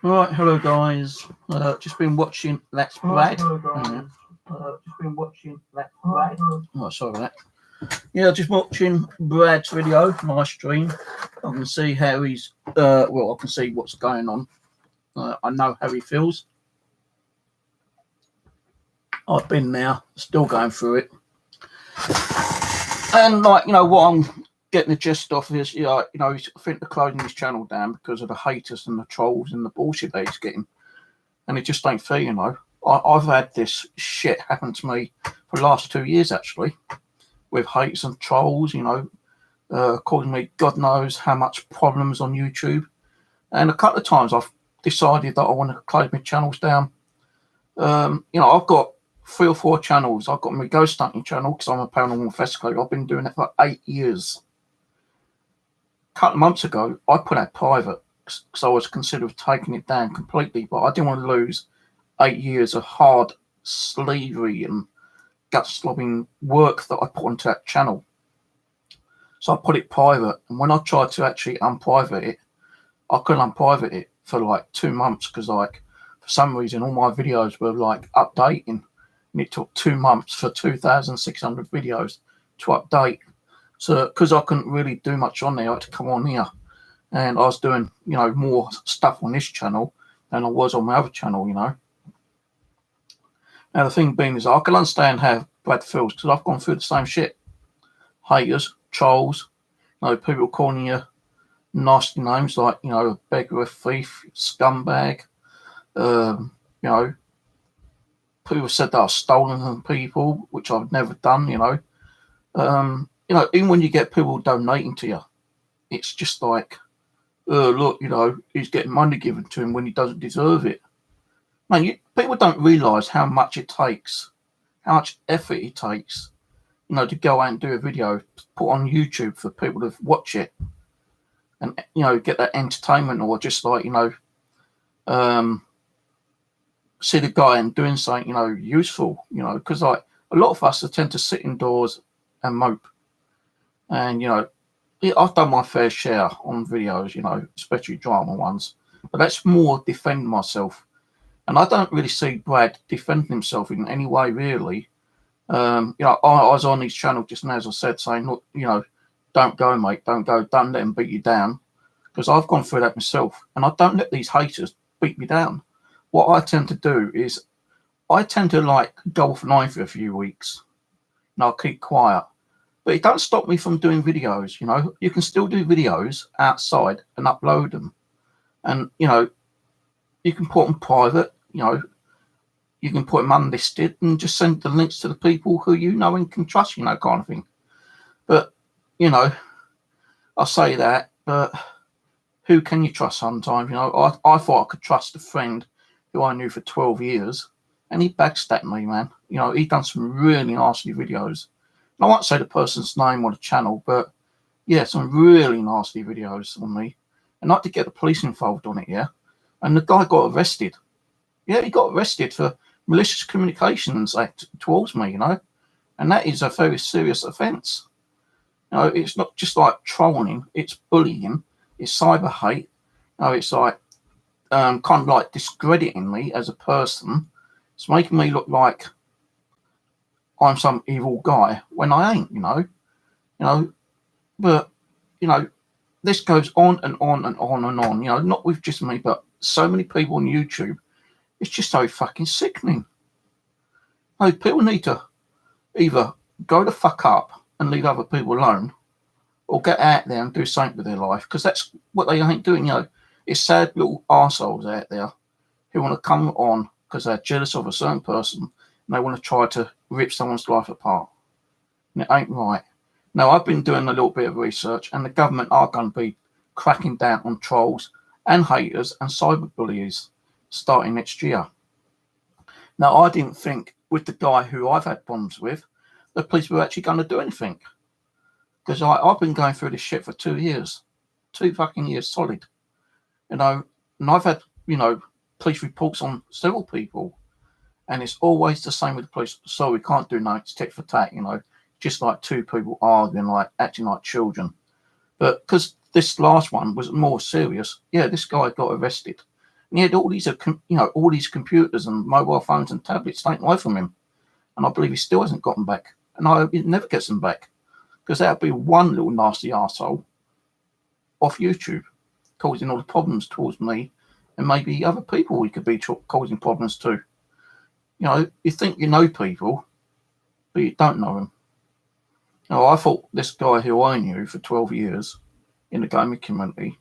Right, hello guys. Just been watching Let's Brad. Hello guys. Just been watching Let's Brad. Oh, sorry about that. Yeah, just watching Brad's video, my stream. I can see how he's. I can see what's going on. I know how he feels. I've been there, still going through it. And what I'm getting the gist off is, I think they're closing his channel down because of the haters and the trolls and the bullshit that he's getting. And it just ain't fair, I've had this shit happen to me for the last 2 years, actually, with haters and trolls, causing me God knows how much problems on YouTube. And a couple of times I've decided that I want to close my channels down. I've got 3 or 4 channels. I've got my ghost hunting channel because I'm a paranormal investigator. I've been doing it for 8 years. A couple of months ago, I put out private because I was considering taking it down completely, but I didn't want to lose 8 years of hard slavery and gut slobbing work that I put onto that channel. So I put it private, and when I tried to actually unprivate it, I couldn't unprivate it for like 2 months because, for some reason, all my videos were updating, and it took 2 months for 2,600 videos to update. So because I couldn't really do much on there, I had to come on here, and I was doing more stuff on this channel than I was on my other channel. Now the thing being is, I can understand how Brad feels because I've gone through the same shit. Haters, trolls, people calling you nasty names like a beggar, a thief, scumbag. People said that I've stolen from people, which I've never done. Even when you get people donating to you, it's just like, look, he's getting money given to him when he doesn't deserve it. Man, people don't realise how much it takes, how much effort it takes, to go out and do a video, put on YouTube for people to watch it, and get that entertainment, or just see the guy and doing something useful, because a lot of us tend to sit indoors and mope, and I've done my fair share on videos, especially drama ones, but that's more defending myself. And I don't really see Brad defending himself in any way, really. I was on his channel just now, as I said, saying, look, don't go, mate, don't go, don't let him beat you down. Because I've gone through that myself, and I don't let these haters beat me down. What I tend to do is, I tend to go offline for a few weeks, and I'll keep quiet. But it don't stop me from doing videos, You can still do videos outside and upload them. And, you can put them private, you can put them unlisted and just send the links to the people who you know and can trust, kind of thing. But, I say that, but who can you trust sometimes? I thought I could trust a friend who I knew for 12 years, and he backstabbed me, man. He done some really nasty videos. And I won't say the person's name or the channel, but yeah, some really nasty videos on me. And not to get the police involved on it, yeah. And the guy got arrested. Yeah, he got arrested for malicious communications act towards me, and that is a very serious offence. It's not just like trolling, it's bullying, it's cyber hate. It's kind of like discrediting me as a person. It's making me look like I'm some evil guy when I ain't, But, this goes on and on and on and on, not with just me, but so many people on YouTube. It's just so fucking sickening. People need to either go the fuck up and leave other people alone, or get out there and do something with their life, because that's what they ain't doing. It's sad little arseholes out there who want to come on because they're jealous of a certain person and they want to try to rip someone's life apart. And it ain't right. Now, I've been doing a little bit of research, and the government are going to be cracking down on trolls and haters and cyberbullies starting next year. Now, I didn't think with the guy who I've had problems with, the police were actually going to do anything. Because I've been going through this shit for 2 years. 2 fucking years solid. And I've had, police reports on several people. And it's always the same with the police. So we can't do nothing, it's tit for tat, just like 2 people arguing, acting like children. But because this last one was more serious, yeah, this guy got arrested. And he had all these, all these computers and mobile phones and tablets taken away from him. And I believe he still hasn't got them back. And I hope he never gets them back. Because that would be one little nasty arsehole off YouTube causing all the problems towards me and maybe other people we could be causing problems to. You think you know people, but you don't know them. I thought this guy who I knew for 12 years in the gaming community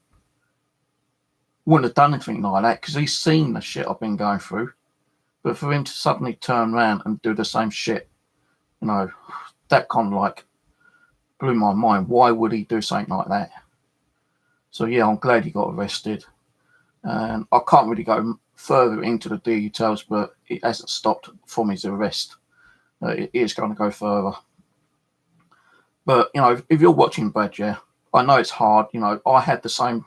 wouldn't have done anything like that because he's seen the shit I've been going through. But for him to suddenly turn around and do the same shit, that kind of like blew my mind. Why would he do something like that? So yeah, I'm glad he got arrested. And I can't really go further into the details, but it hasn't stopped from his arrest. It is going to go further. But, if you're watching Badger, I know it's hard. I had the same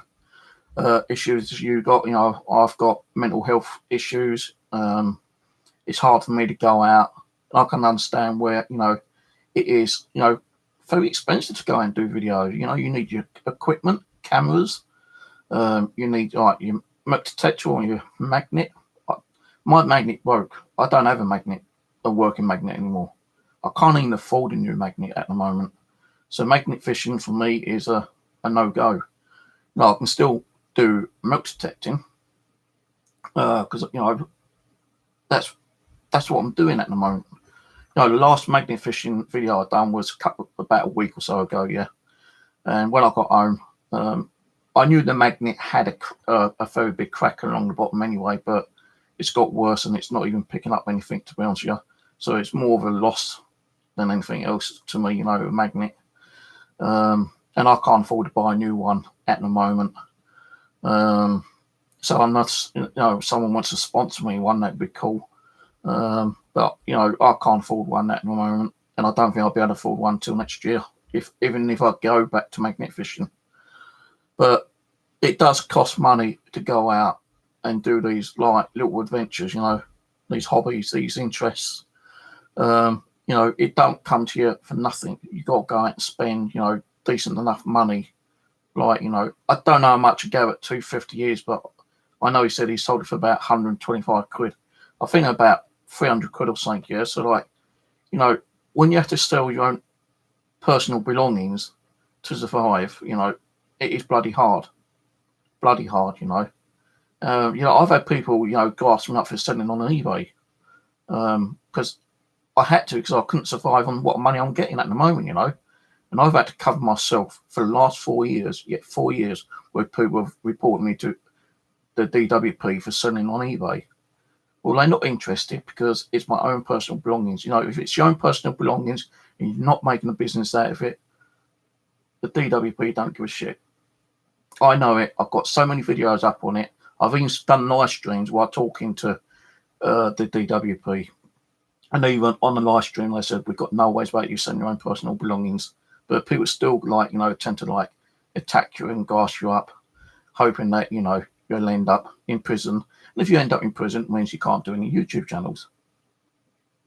issues as you got. I've got mental health issues. It's hard for me to go out. I can understand where, it is, very expensive to go and do video. You need your equipment, cameras. You need your smoke detector or your magnet. My magnet broke. I don't have a working magnet anymore. I can't even afford a new magnet at the moment. So magnet fishing for me is a no-go. I can still do milk detecting because that's what I'm doing at the moment. The last magnet fishing video I done was about a week or so ago, yeah. And when I got home, I knew the magnet had a very big crack along the bottom anyway, but it's got worse and it's not even picking up anything, to be honest with you. So it's more of a loss than anything else to me, a magnet. And I can't afford to buy a new one at the moment. So unless someone wants to sponsor me one, that'd be cool. But I can't afford one at the moment, and I don't think I'll be able to afford one till next year, even if I go back to magnet fishing. But it does cost money to go out and do these like little adventures, these hobbies, these interests. It don't come to you for nothing. You got to go out and spend, decent enough money. Like, I don't know how much Garrett 250 is, but I know he said he sold it for about 125 quid. I think about 300 quid or something, yeah. So like, when you have to sell your own personal belongings to survive, it is bloody hard. Bloody hard, I've had people, grass me up for selling on eBay. Because I had to, because I couldn't survive on what money I'm getting at the moment, And I've had to cover myself for the last 4 years, where people have reported me to the DWP for selling on eBay. Well, they're not interested because it's my own personal belongings. If it's your own personal belongings and you're not making a business out of it, the DWP don't give a shit. I know it. I've got so many videos up on it. I've even done live streams while talking to the DWP. And even on the live stream, they said, we've got no ways about you selling your own personal belongings. But people still tend to attack you and gas you up, hoping that, you'll end up in prison. And if you end up in prison, it means you can't do any YouTube channels.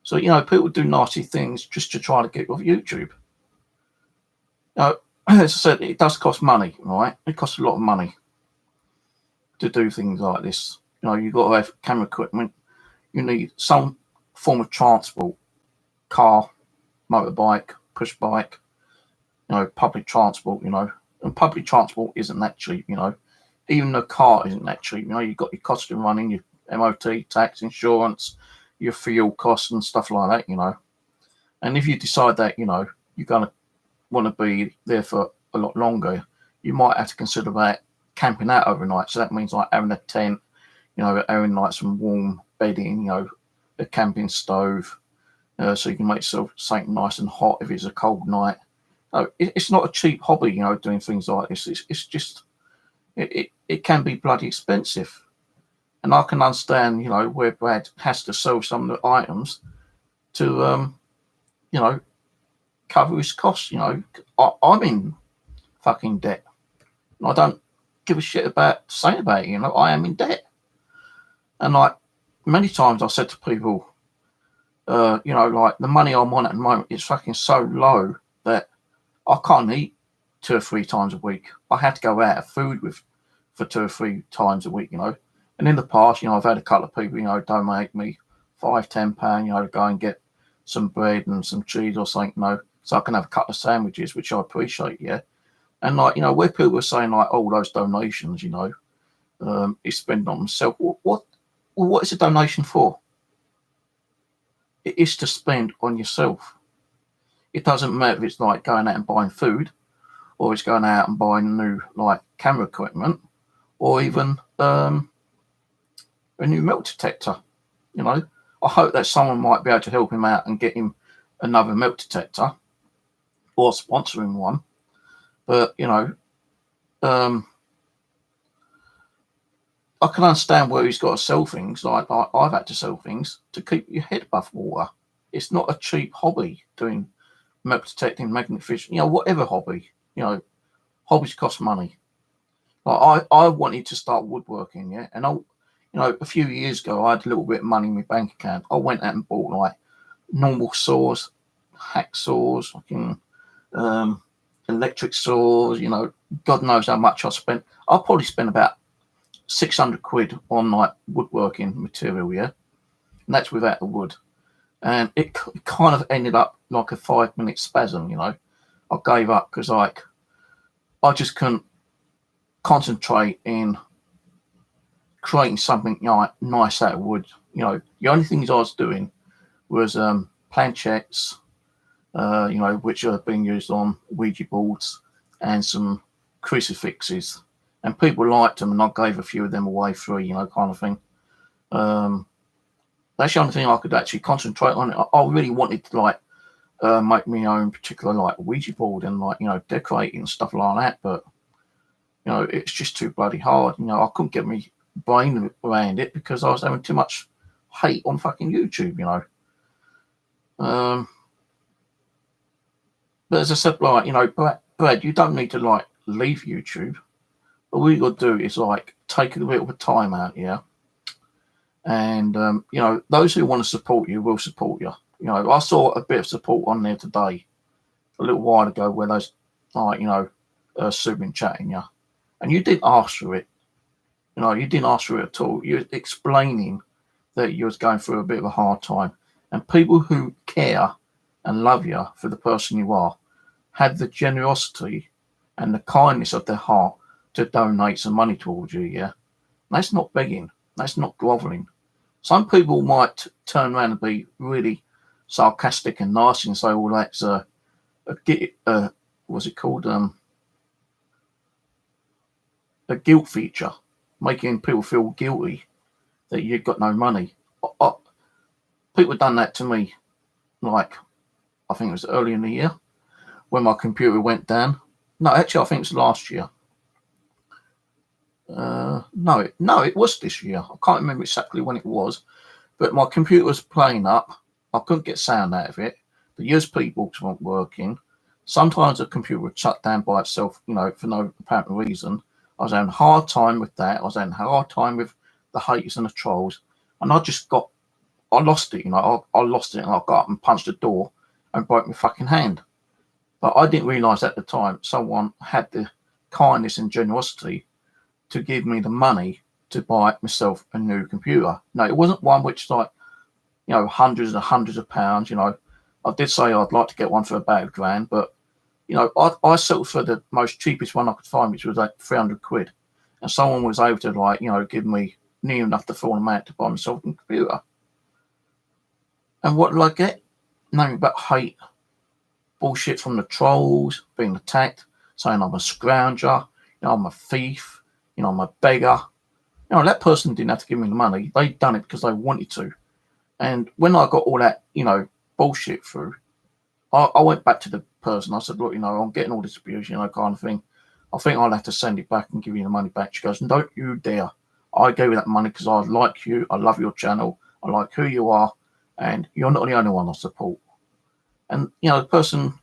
So, people do nasty things just to try to get off YouTube. As I said, it does cost money, right? It costs a lot of money to do things like this. You've got to have camera equipment. You need some form of transport, car, motorbike, push bike, public transport, and public transport isn't that cheap, even the car isn't that cheap. You've got your cost of running, your MOT, tax, insurance, your fuel costs and stuff like that, And if you decide that, you're going to want to be there for a lot longer, you might have to consider that camping out overnight. So that means like having a tent, having like some warm bedding, a camping stove, so you can make yourself something nice and hot if it's a cold night. It's not a cheap hobby, doing things like this. It's just, it can be bloody expensive. And I can understand, where Brad has to sell some of the items to, cover his costs. I'm in fucking debt. And I don't give a shit about saying about it, I am in debt. And like many times I said to people, the money I'm on at the moment is fucking so low that I can't eat 2 or 3 times a week. I had to go out of food for 2 or 3 times a week, And in the past, I've had a couple of people, donate me £5, £10, to go and get some bread and some cheese or something, so I can have a couple of sandwiches, which I appreciate, yeah. And where people are saying like, oh, those donations, is spending on themselves. What is a donation for? It is to spend on yourself. It doesn't matter if it's like going out and buying food, or it's going out and buying new like camera equipment, or even a new milk detector. I hope that someone might be able to help him out and get him another milk detector, or sponsor him one. But I can understand where he's got to sell things. Like I've had to sell things to keep your head above water. It's not a cheap hobby doing milk detecting, magnet fishing, whatever hobby. Hobbies cost money. Like I wanted to start woodworking, yeah, and a few years ago I had a little bit of money in my bank account. I went out and bought like normal saws, hacksaws, fucking electric saws. God knows how much I spent. I probably spent about 600 quid on like woodworking material, yeah, and that's without the wood. And it kind of ended up like a 5-minute spasm. I gave up because like I just couldn't concentrate in creating something nice out of wood. The only things I was doing was planchettes, which are being used on Ouija boards, and some crucifixes. And people liked them, and I gave a few of them away free, kind of thing. That's the only thing I could actually concentrate on. I really wanted to like make my own particular like Ouija board and like decorating and stuff like that, but it's just too bloody hard. I couldn't get my brain around it because I was having too much hate on fucking YouTube. But as I said, like Brad, you don't need to like leave YouTube. All you got to do is like take a little bit of time out, yeah. And those who want to support you will support you. I saw a bit of support on there today, a little while ago, where those like Subin chatting you, and you didn't ask for it. You didn't ask for it at all. You're explaining that you was going through a bit of a hard time, and people who care and love you for the person you are had the generosity and the kindness of their heart to donate some money towards you, yeah? That's not begging. That's not groveling. Some people might turn around and be really sarcastic and nasty and say, well, that's what's it called? A guilt feature, making people feel guilty that you've got no money. People have done that to me, like, I think it was early in the year when my computer went down. No, actually, I think it was last year. No, it was this year. I can't remember exactly when it was, but my computer was playing up. I couldn't get sound out of it. The USB ports weren't working. Sometimes the computer would shut down by itself, for no apparent reason. I was having a hard time with that. I was having a hard time with the haters and the trolls, and I lost it. I lost it, and I got up and punched the door and broke my fucking hand. But I didn't realise at the time someone had the kindness and generosity to give me the money to buy myself a new computer. No, it wasn't one which like, hundreds and hundreds of pounds. I did say I'd like to get one for about £1,000, but I settled for the most cheapest one I could find, which was like 300 quid. And someone was able to like, give me near enough the full amount to buy myself a computer. And what did I get? Nothing but hate. Bullshit from the trolls, being attacked, saying I'm a scrounger, I'm a thief, I'm a beggar. That person didn't have to give me the money. They'd done it because they wanted to. And when I got all that, bullshit through, I went back to the person. I said, look, I'm getting all this abuse, kind of thing. I think I'll have to send it back and give you the money back. She goes, don't you dare. I gave you that money because I like you. I love your channel. I like who you are. And you're not the only one I support. And, the person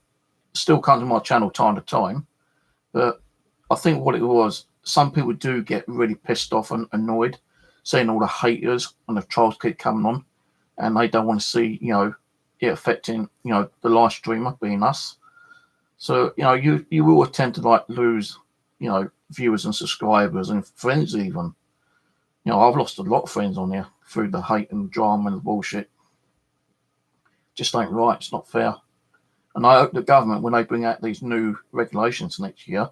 still comes to my channel time to time. But I think what it was, some people do get really pissed off and annoyed seeing all the haters and the trolls keep coming on. And they don't want to see, it affecting, the live streamer being us. So, you will tend to like lose, viewers and subscribers and friends even. You know, I've lost a lot of friends on there through the hate and drama and the bullshit. Just ain't right. It's not fair. And I hope the government, when they bring out these new regulations next year,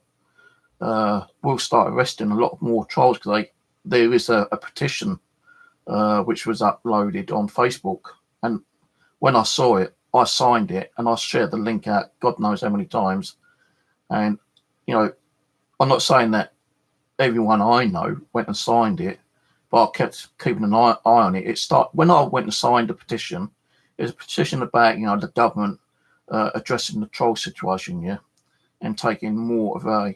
will start arresting a lot more trolls, because there is a petition which was uploaded on Facebook. And when I saw it, I signed it and I shared the link out God knows how many times. And, you know, I'm not saying that everyone I know went and signed it, but I kept keeping an eye on it. When I went and signed the petition, it was a petition about, you know, the government addressing the troll situation, yeah, and taking more of a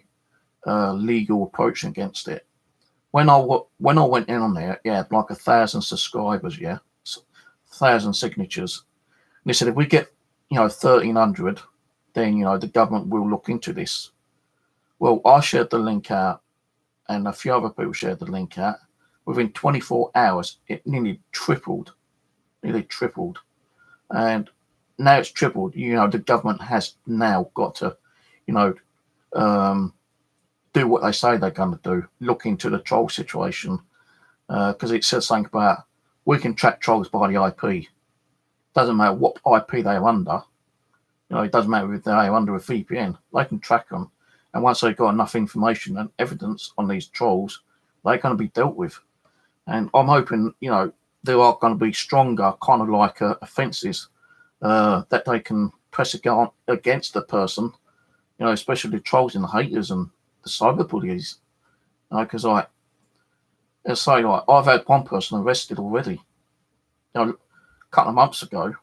legal approach against it. When I went in on there, yeah, like 1,000 subscribers, yeah, 1,000 signatures. And they said if we get, you know, 1,300, then, you know, the government will look into this. Well, I shared the link out, and a few other people shared the link out. Within 24 hours, it nearly tripled. And now it's tripled. You know, the government has now got to, you know, do what they say they're going to do, look into the troll situation, because it says something about we can track trolls by the IP. Doesn't matter what IP they're under. You know, it doesn't matter if they're under a VPN. They can track them, and once they've got enough information and evidence on these trolls, they're going to be dealt with. And I'm hoping, you know, there are going to be stronger kind of like offences that they can press against the person, you know, especially the trolls and the haters and the cyber bullies. You know, because I've had one person arrested already. You know, a couple of months ago,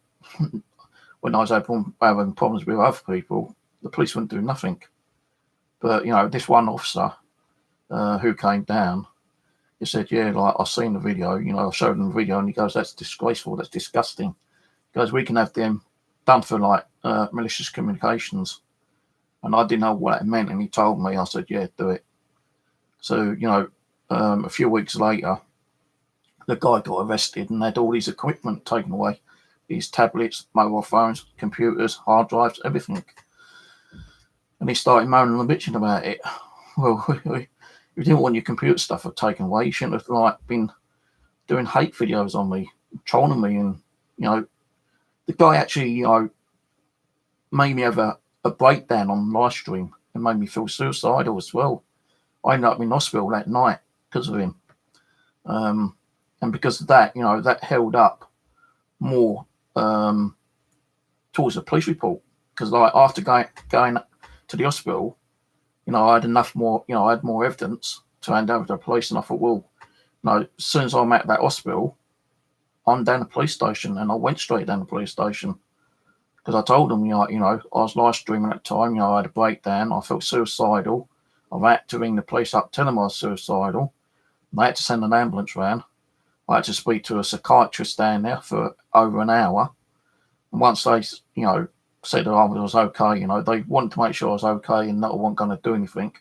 when I was having problems with other people, the police wouldn't do nothing. But, you know, this one officer who came down, he said, yeah, like, I've seen the video, you know, I showed him the video, and he goes, that's disgraceful, that's disgusting. He goes, we can have them done for, like, malicious communications. And I didn't know what that meant, and he told me. I said, yeah, do it. So, you know, a few weeks later, the guy got arrested and had all his equipment taken away. His tablets, mobile phones, computers, hard drives, everything. And he started moaning and bitching about it. Well, you didn't want your computer stuff taken away. You shouldn't have, like, been doing hate videos on me, trolling me. And, you know, the guy actually, you know, made me have a breakdown on live stream and made me feel suicidal as well. I ended up in hospital that night because of him. And because of that, you know, that held up more towards the police report. Because, like, after going to the hospital, you know, I had I had more evidence to hand over to the police. And I thought, well, you know, as soon as I'm at that hospital, I'm down the police station. And I went straight down the police station. Because I told them, you know, I was live streaming at the time, you know, I had a breakdown, I felt suicidal. I had to ring the police up, tell them I was suicidal. They had to send an ambulance round. I had to speak to a psychiatrist down there for over an hour. And once they, you know, said that I was okay, you know, they wanted to make sure I was okay and that I wasn't going to do anything.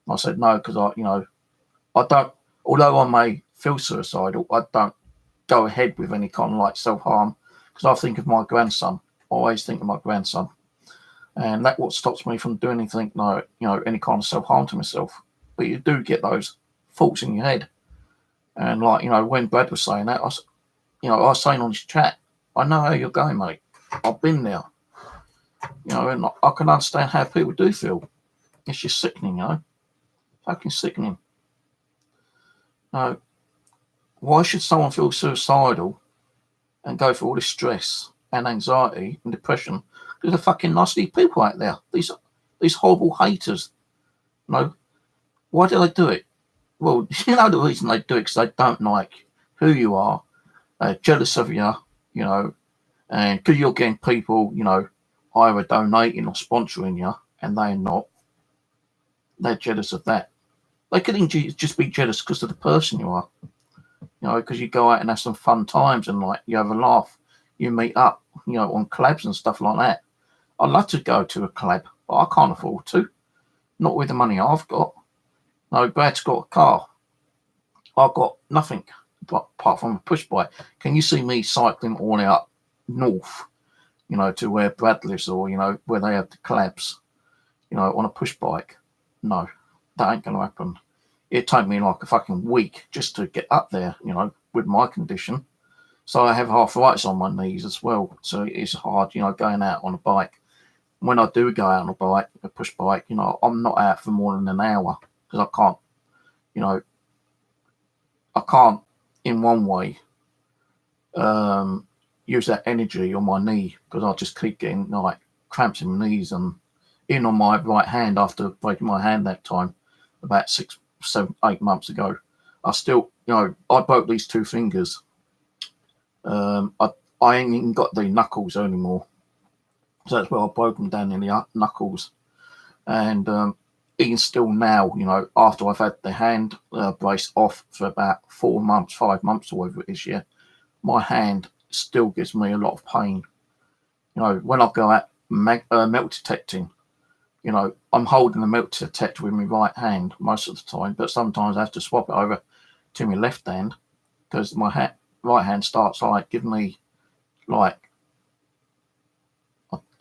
And I said no, because I don't, although I may feel suicidal, I don't go ahead with any kind of like self-harm, because I think of my grandson. I always think of my grandson, and that's what stops me from doing anything, you know, any kind of self-harm to myself. But you do get those thoughts in your head, and, like, you know, when Brad was saying that, I was saying on his chat, I know how you're going, mate. I've been there, you know, and I can understand how people do feel. It's just sickening, you know, fucking sickening. Why should someone feel suicidal and go through all this stress and anxiety and depression? There's a fucking nasty people out there. These horrible haters. You know, why do they do it? Well, you know the reason they do it, because they don't like who you are. They're jealous of you, you know, and because you're getting people, you know, either donating or sponsoring you, and they're not. They're jealous of that. They could just be jealous because of the person you are. You know, because you go out and have some fun times and, like, you have a laugh, you meet up, you know, on collabs and stuff like that. I'd love to go to a collab, but I can't afford to. Not with the money I've got. No, Brad's got a car. I've got nothing apart from a push bike. Can you see me cycling all the way up north, you know, to where Brad lives, or, you know, where they have the collabs, you know, on a push bike? No, that ain't going to happen. it'd take me like a fucking week just to get up there, you know, with my condition. So I have arthritis on my knees as well. So it's hard, you know, going out on a bike. When I do go out on a bike, a push bike, you know, I'm not out for more than an hour because I can't, you know, I can't in one way use that energy on my knee because I just keep getting like cramps in my knees and in on my right hand after breaking my hand that time about 6, 7, 8 months ago. I still, you know, I broke these 2 fingers. I ain't even got the knuckles anymore. So that's where I broke them down in the knuckles. And even still now, you know, after I've had the hand brace off for about 4 months, 5 months or whatever it is, yeah, my hand still gives me a lot of pain. You know, when I go out milk detecting, you know, I'm holding the milk detector with my right hand most of the time, but sometimes I have to swap it over to my left hand because my right hand starts like giving me like,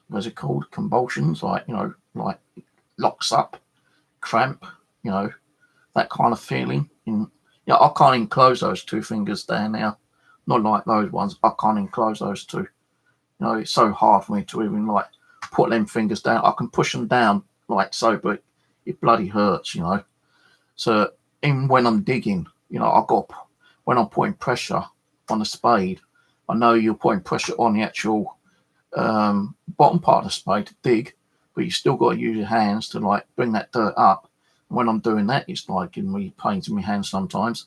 what's it called, convulsions, like, you know, like locks up, cramp, you know, that kind of feeling. Yeah, I can't even close those 2 fingers down now. Not like those ones. I can't even close those 2. You know, it's so hard for me to even like put them fingers down. I can push them down like so, but it bloody hurts, you know. So even when I'm digging, you know, when I'm putting pressure on the spade, I know you're putting pressure on the actual bottom part of the spade to dig, but you still got to use your hands to like bring that dirt up. And when I'm doing that, it's like giving me pains in my hands sometimes.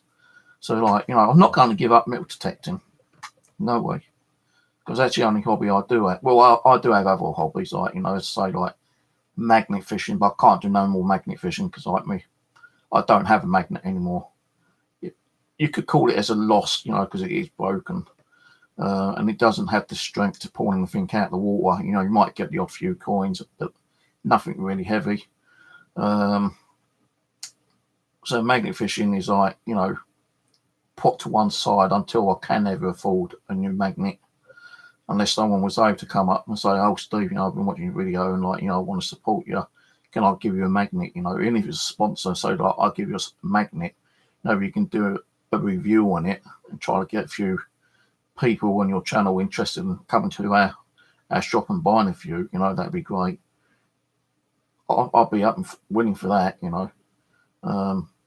So like, you know, I'm not going to give up metal detecting. No way. Because that's the only hobby I do have. Well, I do have other hobbies, like, you know, say like magnet fishing, but I can't do no more magnet fishing because like me, I don't have a magnet anymore. You could call it as a loss, you know, because it is broken. And it doesn't have the strength to pull anything out of the water. You know, you might get the odd few coins, but nothing really heavy. So magnet fishing is like, you know, put to one side until I can ever afford a new magnet. Unless someone was able to come up and say, "Oh, Steve, you know, I've been watching your video and like, you know, I want to support you. Can I give you a magnet?" You know, even if it's a sponsor, so like I'll give you a magnet. You know, you can do a review on it and try to get a few people on your channel interested in coming to our shop and buying a few. You know, that'd be great. I'll be up and willing for that. You know,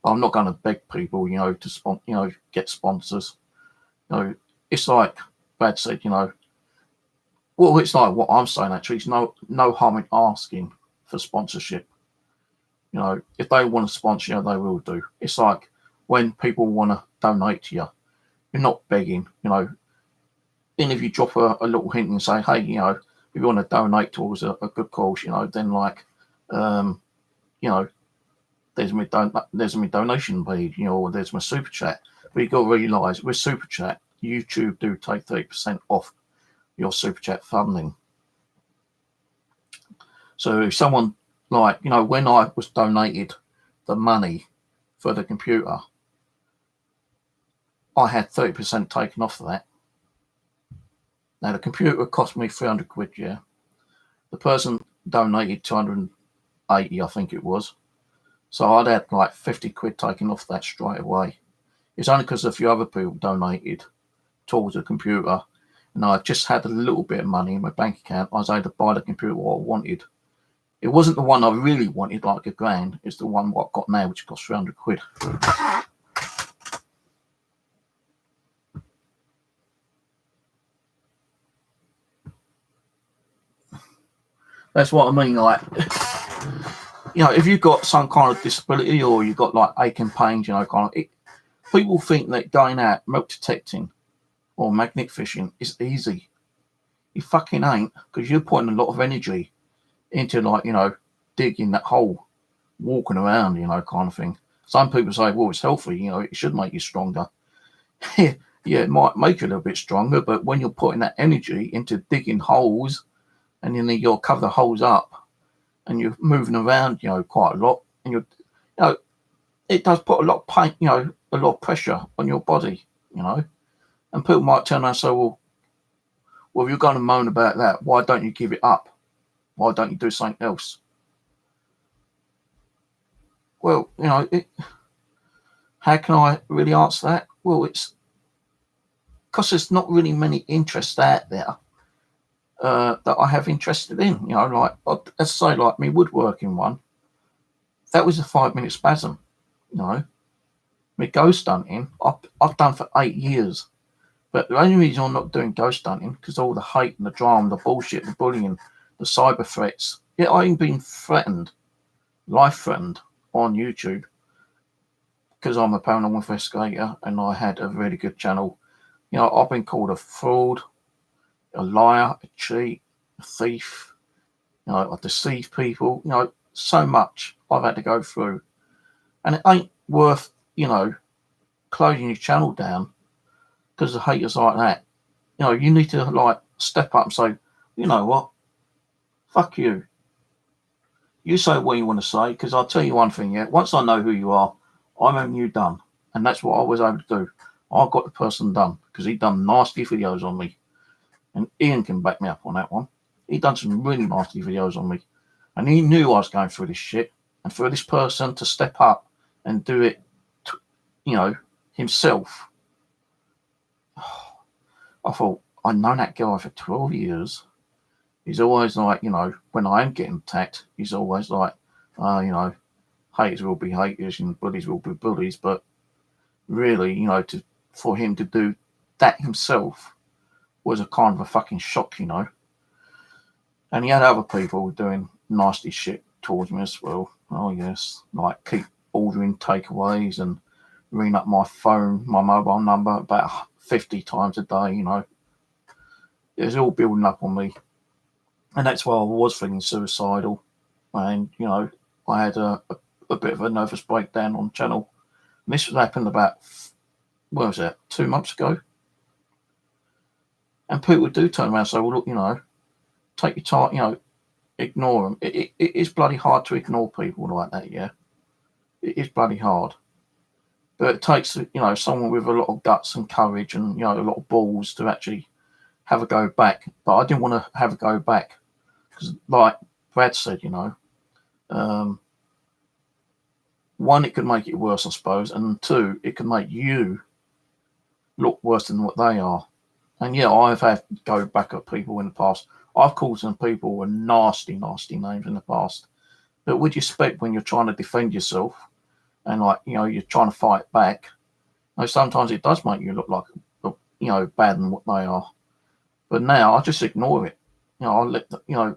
I'm not going to beg people, you know, to get sponsors. You know, it's like Brad said, you know. Well, it's like what I'm saying actually. It's no harm in asking for sponsorship. You know, if they want to sponsor you, they will do. It's like when people want to donate to you, you're not begging. You know, and if you drop a little hint and say, hey, you know, if you want to donate towards a good cause, you know, then like, you know, there's my donation page, you know, or there's my super chat. But you got to realise with super chat, YouTube do take 30% off your super chat funding. So if someone like, you know, when I was donated the money for the computer, I had 30% taken off of that. Now the computer cost me 300 quid, yeah. The person donated 280, I think it was. So I'd had like 50 quid taken off that straight away. It's only because a few other people donated towards the computer, and I just had a little bit of money in my bank account. I was able to buy the computer what I wanted. It wasn't the one I really wanted, like $1,000. It's the one what I've got now, which costs 300 quid. That's what I mean. Like, you know, if you've got some kind of disability or you've got like aching pains, you know, people think that going out milk detecting or magnet fishing is easy. It fucking ain't, because you're putting a lot of energy into, like, you know, digging that hole, walking around, you know, kind of thing. Some people say, well, it's healthy, you know, it should make you stronger. Yeah, it might make you a little bit stronger, but when you're putting that energy into digging holes and then you'll cover the holes up and you're moving around, you know, quite a lot, and you know, it does put a lot of pain, you know, a lot of pressure on your body, you know. And people might turn around and say, well, if you're going to moan about that, why don't you give it up? Why don't you do something else? Well, you know, How can I really answer that? Well, it's because there's not really many interests out there that I have interested in. You know, like let's say, like me woodworking one. That was a 5 minute spasm. You know, me ghost hunting. I've done for 8 years. But the only reason I'm not doing ghost hunting because all the hate and the drama, the bullshit, the bullying, the cyber threats. Yeah, I've been threatened, life threatened on YouTube because I'm a paranormal investigator and I had a really good channel. You know, I've been called a fraud, a liar, a cheat, a thief. You know, I deceive people. You know, so much I've had to go through, and it ain't worth, you know, closing your channel down because of haters like that. You know, you need to like step up and say, you know what, fuck you. You say what you want to say, because I'll tell you one thing, yeah, once I know who you are, I'm having you done. And that's what I was able to do. I got the person done because he done nasty videos on me. And Ian can back me up on that one. He done some really nasty videos on me. And he knew I was going through this shit. And for this person to step up and do it, you know, himself, I thought, I've known that guy for 12 years. He's always like, you know, when I am getting attacked, he's always like, you know, haters will be haters and bullies will be bullies. But really, you know, for him to do that himself was a kind of a fucking shock, you know. And he had other people doing nasty shit towards me as well. Oh, yes, like keep ordering takeaways and ring up my phone, my mobile number about 50 times a day, you know. It was all building up on me. And that's why I was feeling suicidal. And, you know, I had a bit of a nervous breakdown on channel. And this happened about, what was that, 2 months ago? And people do turn around and say, well, look, you know, take your time, you know, ignore them. It is bloody hard to ignore people like that, yeah. It is bloody hard. But it takes, you know, someone with a lot of guts and courage and, you know, a lot of balls to actually have a go back. But I didn't want to have a go back. Because like Brad said, you know, one, it could make it worse, I suppose, and two, it could make you look worse than what they are. And yeah, I've had to go back at people in the past. I've called some people with nasty, nasty names in the past. But would you expect when you're trying to defend yourself and like, you know, you're trying to fight back, you know, sometimes it does make you look like, you know, bad than what they are. But now I just ignore it. You know, I let the, you know,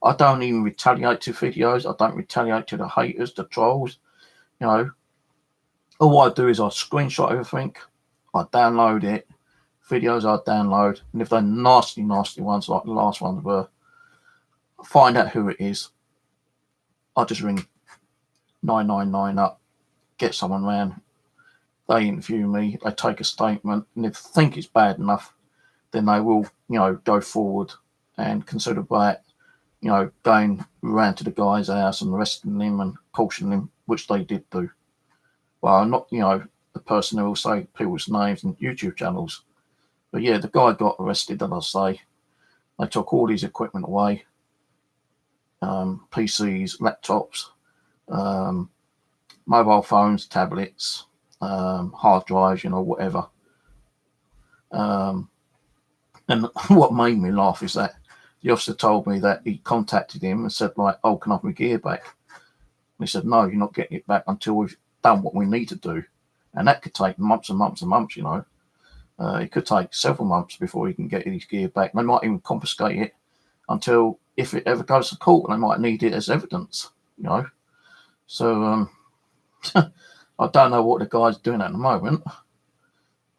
I don't even retaliate to videos. I don't retaliate to the haters, the trolls. You know, all I do is I screenshot everything, I download it, videos I download, and if they're nasty, nasty ones like the last ones were, find out who it is. I just ring 999 up, get someone round. They interview me, they take a statement, and if they think it's bad enough, then they will, you know, go forward and consider that, you know, going round to the guy's house and arresting him and cautioning him, which they did do. Well, I'm not, you know, the person who will say people's names and YouTube channels. But yeah, the guy got arrested, as I say. They took all his equipment away, PCs, laptops, mobile phones, tablets, hard drives, you know, whatever. And what made me laugh is that the officer told me that he contacted him and said, like, oh, can I have my gear back? And he said, no, you're not getting it back until we've done what we need to do. And that could take months and months and months, you know. It could take several months before he can get his gear back. They might even confiscate it until, if it ever goes to court, they might need it as evidence, you know. So I don't know what the guy's doing at the moment.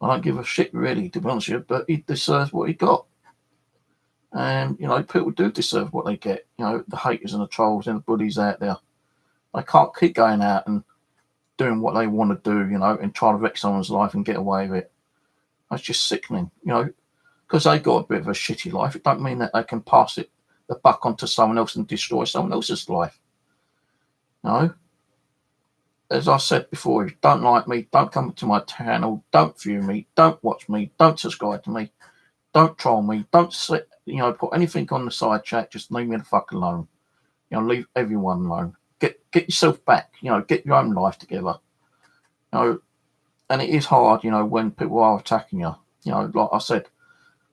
I don't give a shit, really, to be honest with you, but he deserves what he got. And, you know, people do deserve what they get. You know, the haters and the trolls and the bullies out there. They can't keep going out and doing what they want to do, you know, and trying to wreck someone's life and get away with it. That's just sickening, you know, because they got a bit of a shitty life. It don't mean that they can pass it the buck onto someone else and destroy someone else's life. No. As I said before, if you don't like me, don't come to my channel, don't view me, don't watch me, don't subscribe to me, don't troll me, don't sit, you know, put anything on the side chat, just leave me the fuck alone. You know, leave everyone alone. Get yourself back, you know, get your own life together. You know, and it is hard, when people are attacking you. Like I said,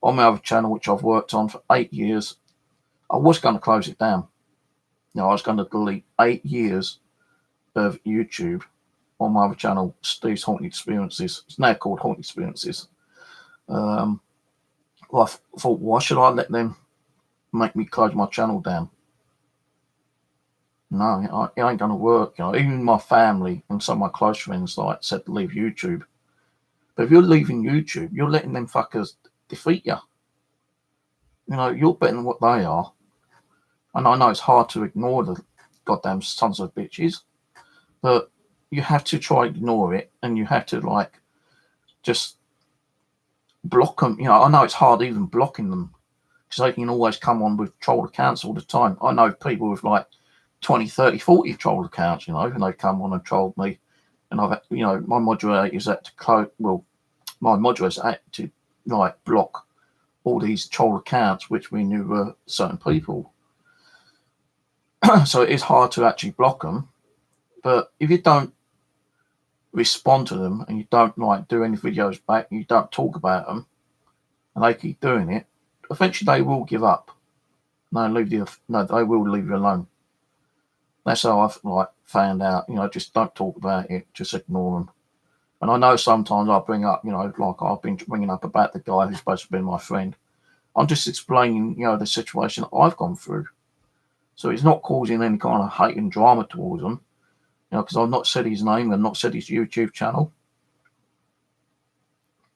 on my other channel, which I've worked on for 8 years, I was going to close it down. I was going to delete 8 years of YouTube on my other channel, Steve's Haunted Experiences. It's now called Haunted Experiences. Well, I thought, why should I let them make me close my channel down? No, it ain't going to work. Even my family and some of my close friends said to leave YouTube. But if you're leaving YouTube, you're letting them fuckers defeat you. You're better than what they are. And I know it's hard to ignore the goddamn sons of bitches, but you have to try to ignore it, and you have to just block them. I know it's hard even blocking them, because they can always come on with troll accounts all the time. I know people with 20, 30, 40 troll accounts, and they come on and trolled me. And I've, my moderators had to close, my moderators had to block all these troll accounts, which we knew were certain people. So it is hard to actually block them. But if you don't respond to them, and you don't do any videos back, and you don't talk about them, and they keep doing it, eventually they will give up. They will leave you alone. That's how I've found out. Just don't talk about it. Just ignore them. And I know sometimes I bring up, I've been bringing up about the guy who's supposed to be my friend. I'm just explaining, the situation that I've gone through. So it's not causing any kind of hate and drama towards them, because I've not said his name and not said his YouTube channel.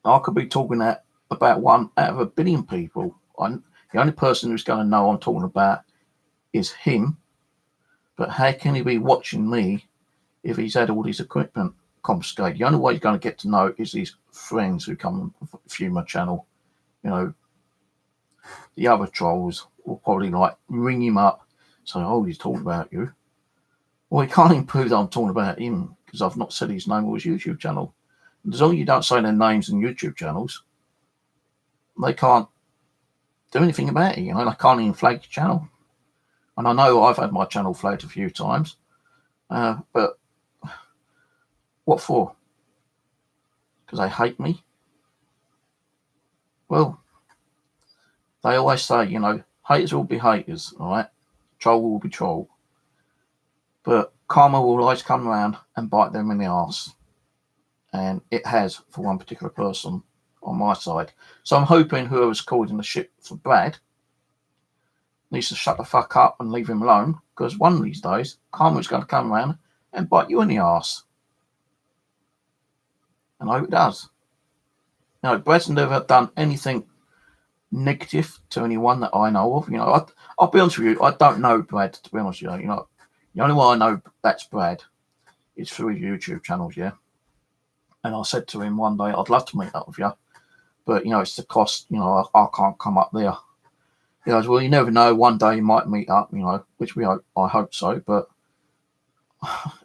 I could be talking about 1 out of 1 billion people. The only person who's going to know I'm talking about is him. But how can he be watching me if he's had all his equipment confiscated? The only way he's going to get to know is his friends who come and view my channel. The other trolls will probably ring him up, say, oh, he's talking about you. Well, he can't even prove that I'm talking about him, because I've not said his name or his YouTube channel. And as long as you don't say their names and YouTube channels, they can't do anything about it. They can't even flag your channel. And I know I've had my channel flagged a few times, but what for? Because they hate me? Well, they always say, haters will be haters, all right? Troll will be troll. But karma will always come around and bite them in the arse. And it has for one particular person on my side. So I'm hoping whoever's causing the shit for Brad needs to shut the fuck up and leave him alone, because one of these days, karma's going to come around and bite you in the arse. And I hope it does. Brad's never done anything negative to anyone that I know of. I'll be honest with you, I don't know Brad, to be honest with you. The only way I know that's Brad is through his YouTube channels, yeah. And I said to him one day, I'd love to meet up with you, but it's the cost. I can't come up there. He goes, well, you never know. One day you might meet up, which I hope so. But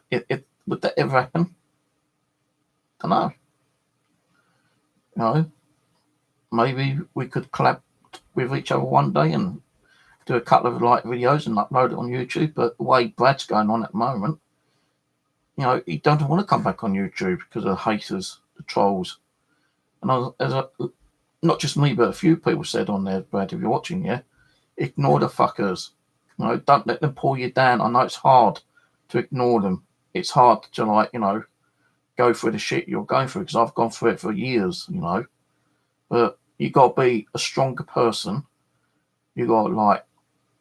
would that ever happen? I don't know. Maybe we could collab with each other one day and do a couple of videos and upload it on YouTube. But the way Brad's going on at the moment, he doesn't want to come back on YouTube because of the haters, the trolls. And not just me, but a few people said on there, Brad, if you're watching, yeah, ignore the fuckers. Don't let them pull you down. I know it's hard to ignore them. It's hard to go through the shit you're going through, because I've gone through it for years, But you got to be a stronger person. You got to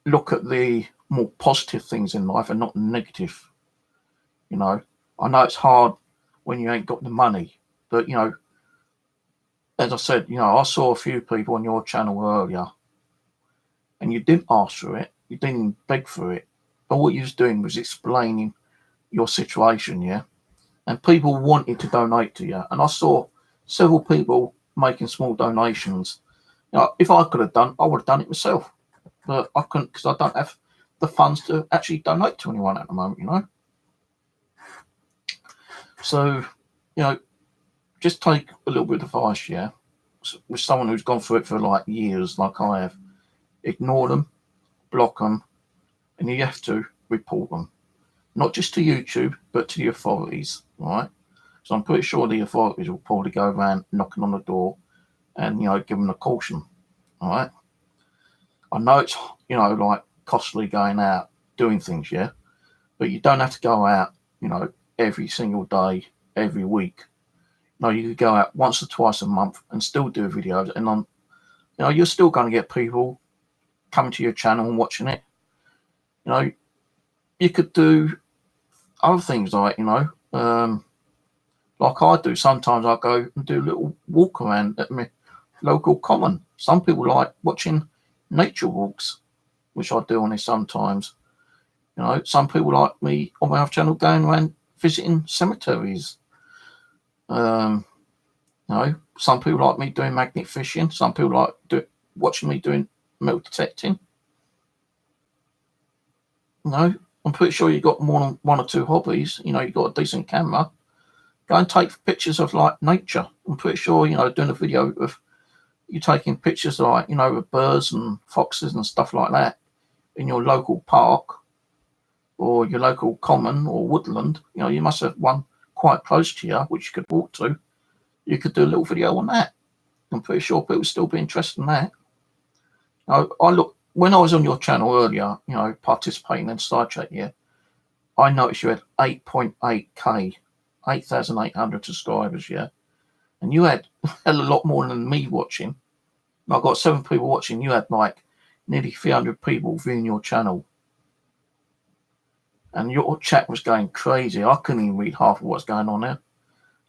look at the more positive things in life and not negative. I know it's hard when you ain't got the money, but as I said, I saw a few people on your channel earlier, and you didn't ask for it, you didn't beg for it, but what you was doing was explaining your situation, yeah. And people wanted to donate to you, and I saw several people making small donations. If I could have done, I would have done it myself, but I couldn't, because I don't have the funds to actually donate to anyone at the moment, So, just take a little bit of advice, yeah, with someone who's gone through it for years, like I have. Ignore them, block them, and you have to report them, not just to YouTube, but to the authorities, all right? So I'm pretty sure the authorities will probably go around knocking on the door and, give them a caution. All right. I know it's, like costly going out doing things, yeah, but you don't have to go out, every single day, every week. No, you could go out once or twice a month and still do videos, and you're still going to get people coming to your channel and watching it. You could do other things like, like I do. Sometimes I go and do a little walk around at my local common. Some people like watching nature walks, which I do on it sometimes. Some people like me on my other channel going around visiting cemeteries. Some people like me doing magnet fishing. Some people like watching me doing metal detecting. I'm pretty sure you've got more than one or two hobbies. You've got a decent camera. Go and take pictures of like nature. I'm pretty sure, doing a video of you taking pictures of like, of birds and foxes and stuff like that in your local park or your local common or woodland. You must have one quite close to you, which you could walk to. You could do a little video on that. I'm pretty sure people still be interested in that. I look when I was on your channel earlier, participating in Side Chat, yeah, I noticed you had 8.8k, 8,800 subscribers, yeah, and you had a lot more than me watching. I got 7 people watching. You had like nearly 300 people viewing your channel, and your chat was going crazy. I couldn't even read half of what's going on there.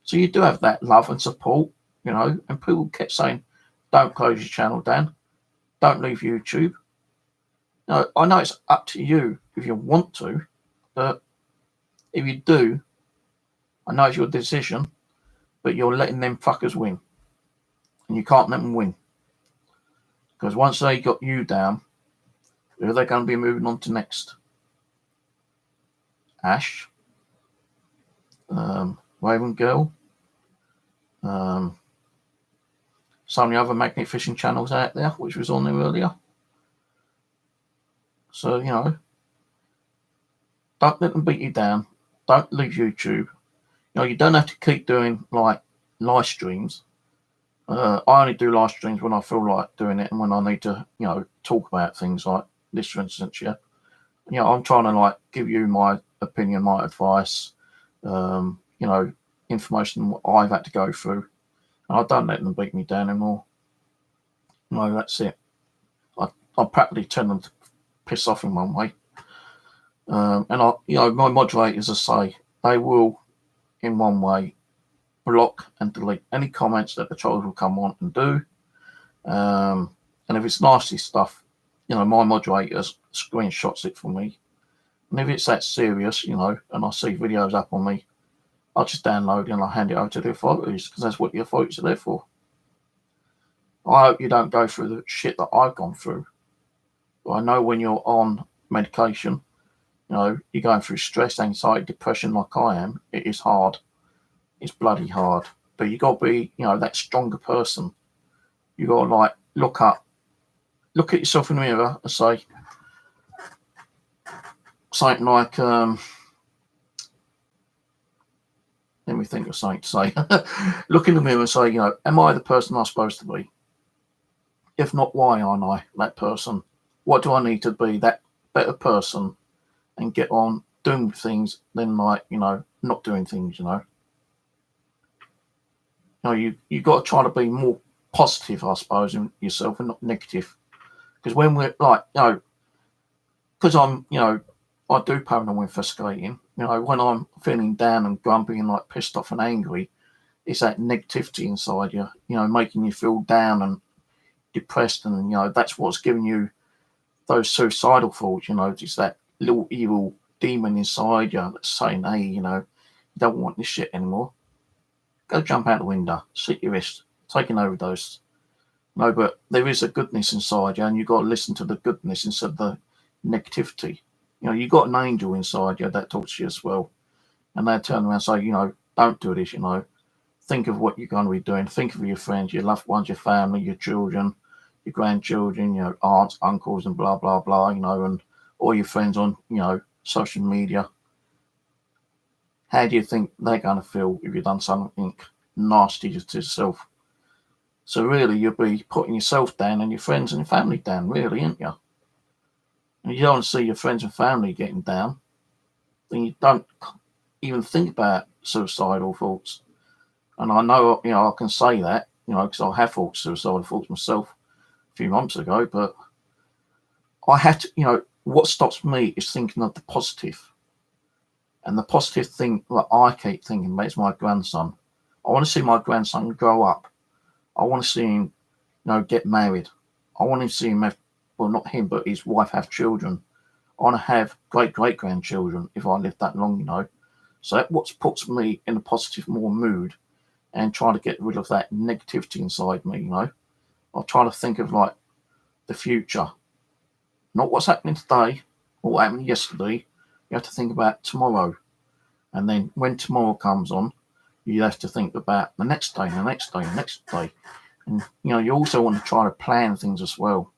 So you do have that love and support, and people kept saying, don't close your channel down. Don't leave YouTube. No, I know it's up to you if you want to, but if you do, I know it's your decision, but you're letting them fuckers win. And you can't let them win. Because once they got you down, who are they going to be moving on to next? Ash? Raven Girl? Some of the other magnet fishing channels out there, which was on there earlier. So, don't let them beat you down. Don't leave YouTube. You don't have to keep doing like live streams. I only do live streams when I feel like doing it and when I need to, talk about things like this, for instance. Yeah, I'm trying to like give you my opinion, my advice, information I've had to go through, and I don't let them beat me down anymore. No, that's it. I practically tell them to piss off in one way. And my moderators, as I say, they will, in one way, block and delete any comments that the trolls will come on and do. And if it's nasty stuff, my moderators screenshots it for me. And if it's that serious, and I see videos up on me, I'll just download it and I'll hand it over to the authorities, because that's what the authorities are there for. I hope you don't go through the shit that I've gone through. But I know when you're on medication, you're going through stress, anxiety, depression like I am, it is hard. It's bloody hard. But you got to be, that stronger person. You got to like look at yourself in the mirror and say something like, let me think of something to say. Look in the mirror and say, am I the person I'm supposed to be? If not, why aren't I that person? What do I need to be that better person and get on doing things than like, not doing things, you got to try to be more positive, I suppose, in yourself and not negative. Because when we're like, because I'm, I do paranormal investigating, when I'm feeling down and grumpy and like pissed off and angry, it's that negativity inside you, making you feel down and depressed. And, that's what's giving you those suicidal thoughts, it's that little evil demon inside you that's saying, hey, you don't want this shit anymore. Go jump out the window, slit your wrist, take an overdose. No, but there is a goodness inside you, and you've got to listen to the goodness instead of the negativity. You've got an angel inside you that talks to you as well. And they turn around and say, don't do this, Think of what you're going to be doing. Think of your friends, your loved ones, your family, your children, your grandchildren, your aunts, uncles, and blah, blah, blah, and all your friends on, social media. how do you think they're going to feel if you've done something nasty to yourself? So really, you'll be putting yourself down and your friends and your family down, really, aren't you? And you don't want to see your friends and family getting down, then you don't even think about suicidal thoughts. And I know, I can say that, because I have thought suicidal thoughts myself a few months ago, but I had to, what stops me is thinking of the positive. And the positive thing that I keep thinking about is my grandson. I want to see my grandson grow up. I want to see him, get married. I want to see him have, well, not him, but his wife have children. I want to have great-grandchildren if I live that long, So that's what puts me in a positive, more mood and try to get rid of that negativity inside me, I try to think of like the future, not what's happening today or what happened yesterday. You have to think about tomorrow. And then when tomorrow comes on, you have to think about the next day, the next day, the next day. And, you also want to try to plan things as well.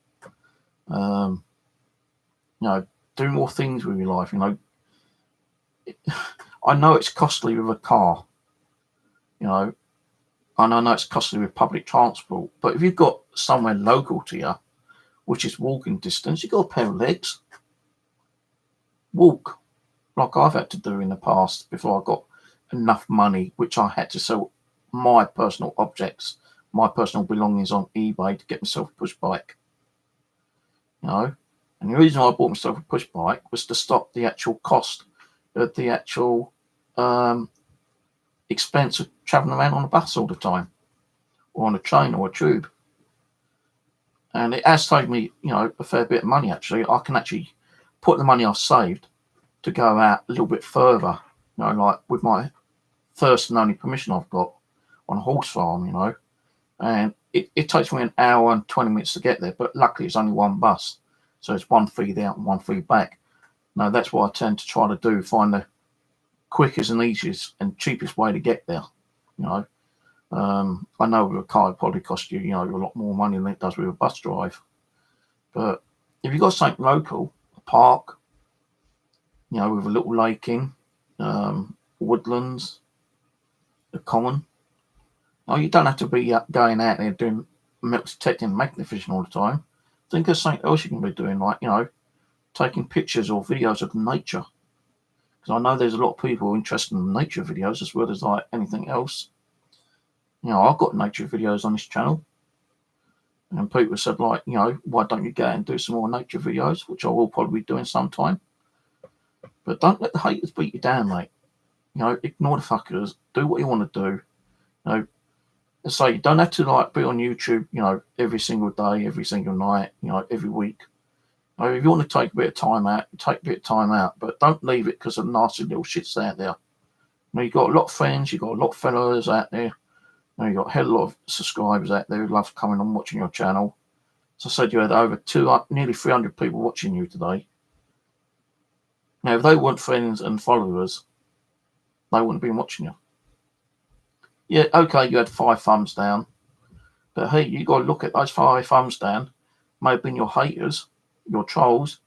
Do more things with your life, I know it's costly with a car, and I know it's costly with public transport, but if you've got somewhere local to you, which is walking distance, you've got a pair of legs. Walk, like I've had to do in the past before I got enough money, which I had to sell my personal objects, my personal belongings on eBay to get myself a push bike. And the reason I bought myself a push bike was to stop the actual cost of the actual expense of traveling around on a bus all the time, or on a train or a tube. And it has saved me, a fair bit of money actually. I can actually put the money I've saved to go out a little bit further, like with my first and only permission I've got on a horse farm, and it takes me an hour and 20 minutes to get there, but luckily it's only one bus. So it's one feed out and one feed back. Now that's what I tend to try to do, find the quickest and easiest and cheapest way to get there, I know with a car it probably costs you, a lot more money than it does with a bus drive. But if you've got something local, a park, with a little lake in, woodlands, a common. No, you don't have to be going out there doing metal detecting, magnet fishing all the time. Think of something else you can be doing, like, taking pictures or videos of nature. Because I know there's a lot of people interested in nature videos as well as like anything else. I've got nature videos on this channel. And people said, like, why don't you go out and do some more nature videos, which I will probably be doing sometime. But don't let the haters beat you down, mate. Ignore the fuckers. Do what you want to do. So you don't have to like be on YouTube, every single day, every single night, every week. If you want to take a bit of time out, take a bit of time out, but don't leave it because of nasty little shits out there. You've got a lot of friends, you've got a lot of followers out there. You've got a hell of a lot of subscribers out there who love coming and watching your channel. As I said, you had over nearly 300 people watching you today. Now, if they weren't friends and followers, they wouldn't be watching you. Yeah, okay, you had 5 thumbs down. But hey, you got to look at those 5 thumbs down. May have been your haters, your trolls,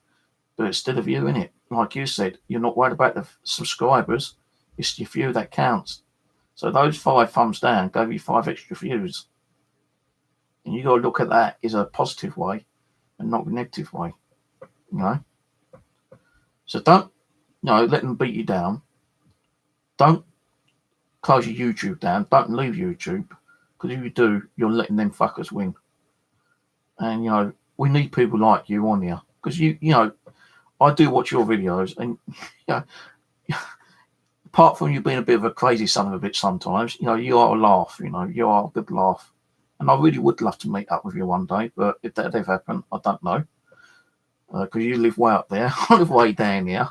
but it's still a view, innit? Like you said, you're not worried about the subscribers. It's your view that counts. So those 5 thumbs down gave you 5 extra views. And you got to look at that as a positive way and not a negative way. So don't, let them beat you down. Don't close your YouTube down. Don't leave YouTube. Because if you do, you're letting them fuckers win. And, we need people like you on here. Because, I do watch your videos. And, apart from you being a bit of a crazy son of a bitch sometimes, you are a laugh. You are a good laugh. And I really would love to meet up with you one day. But if that ever happen, I don't know. Because you live way up there. I live way down here.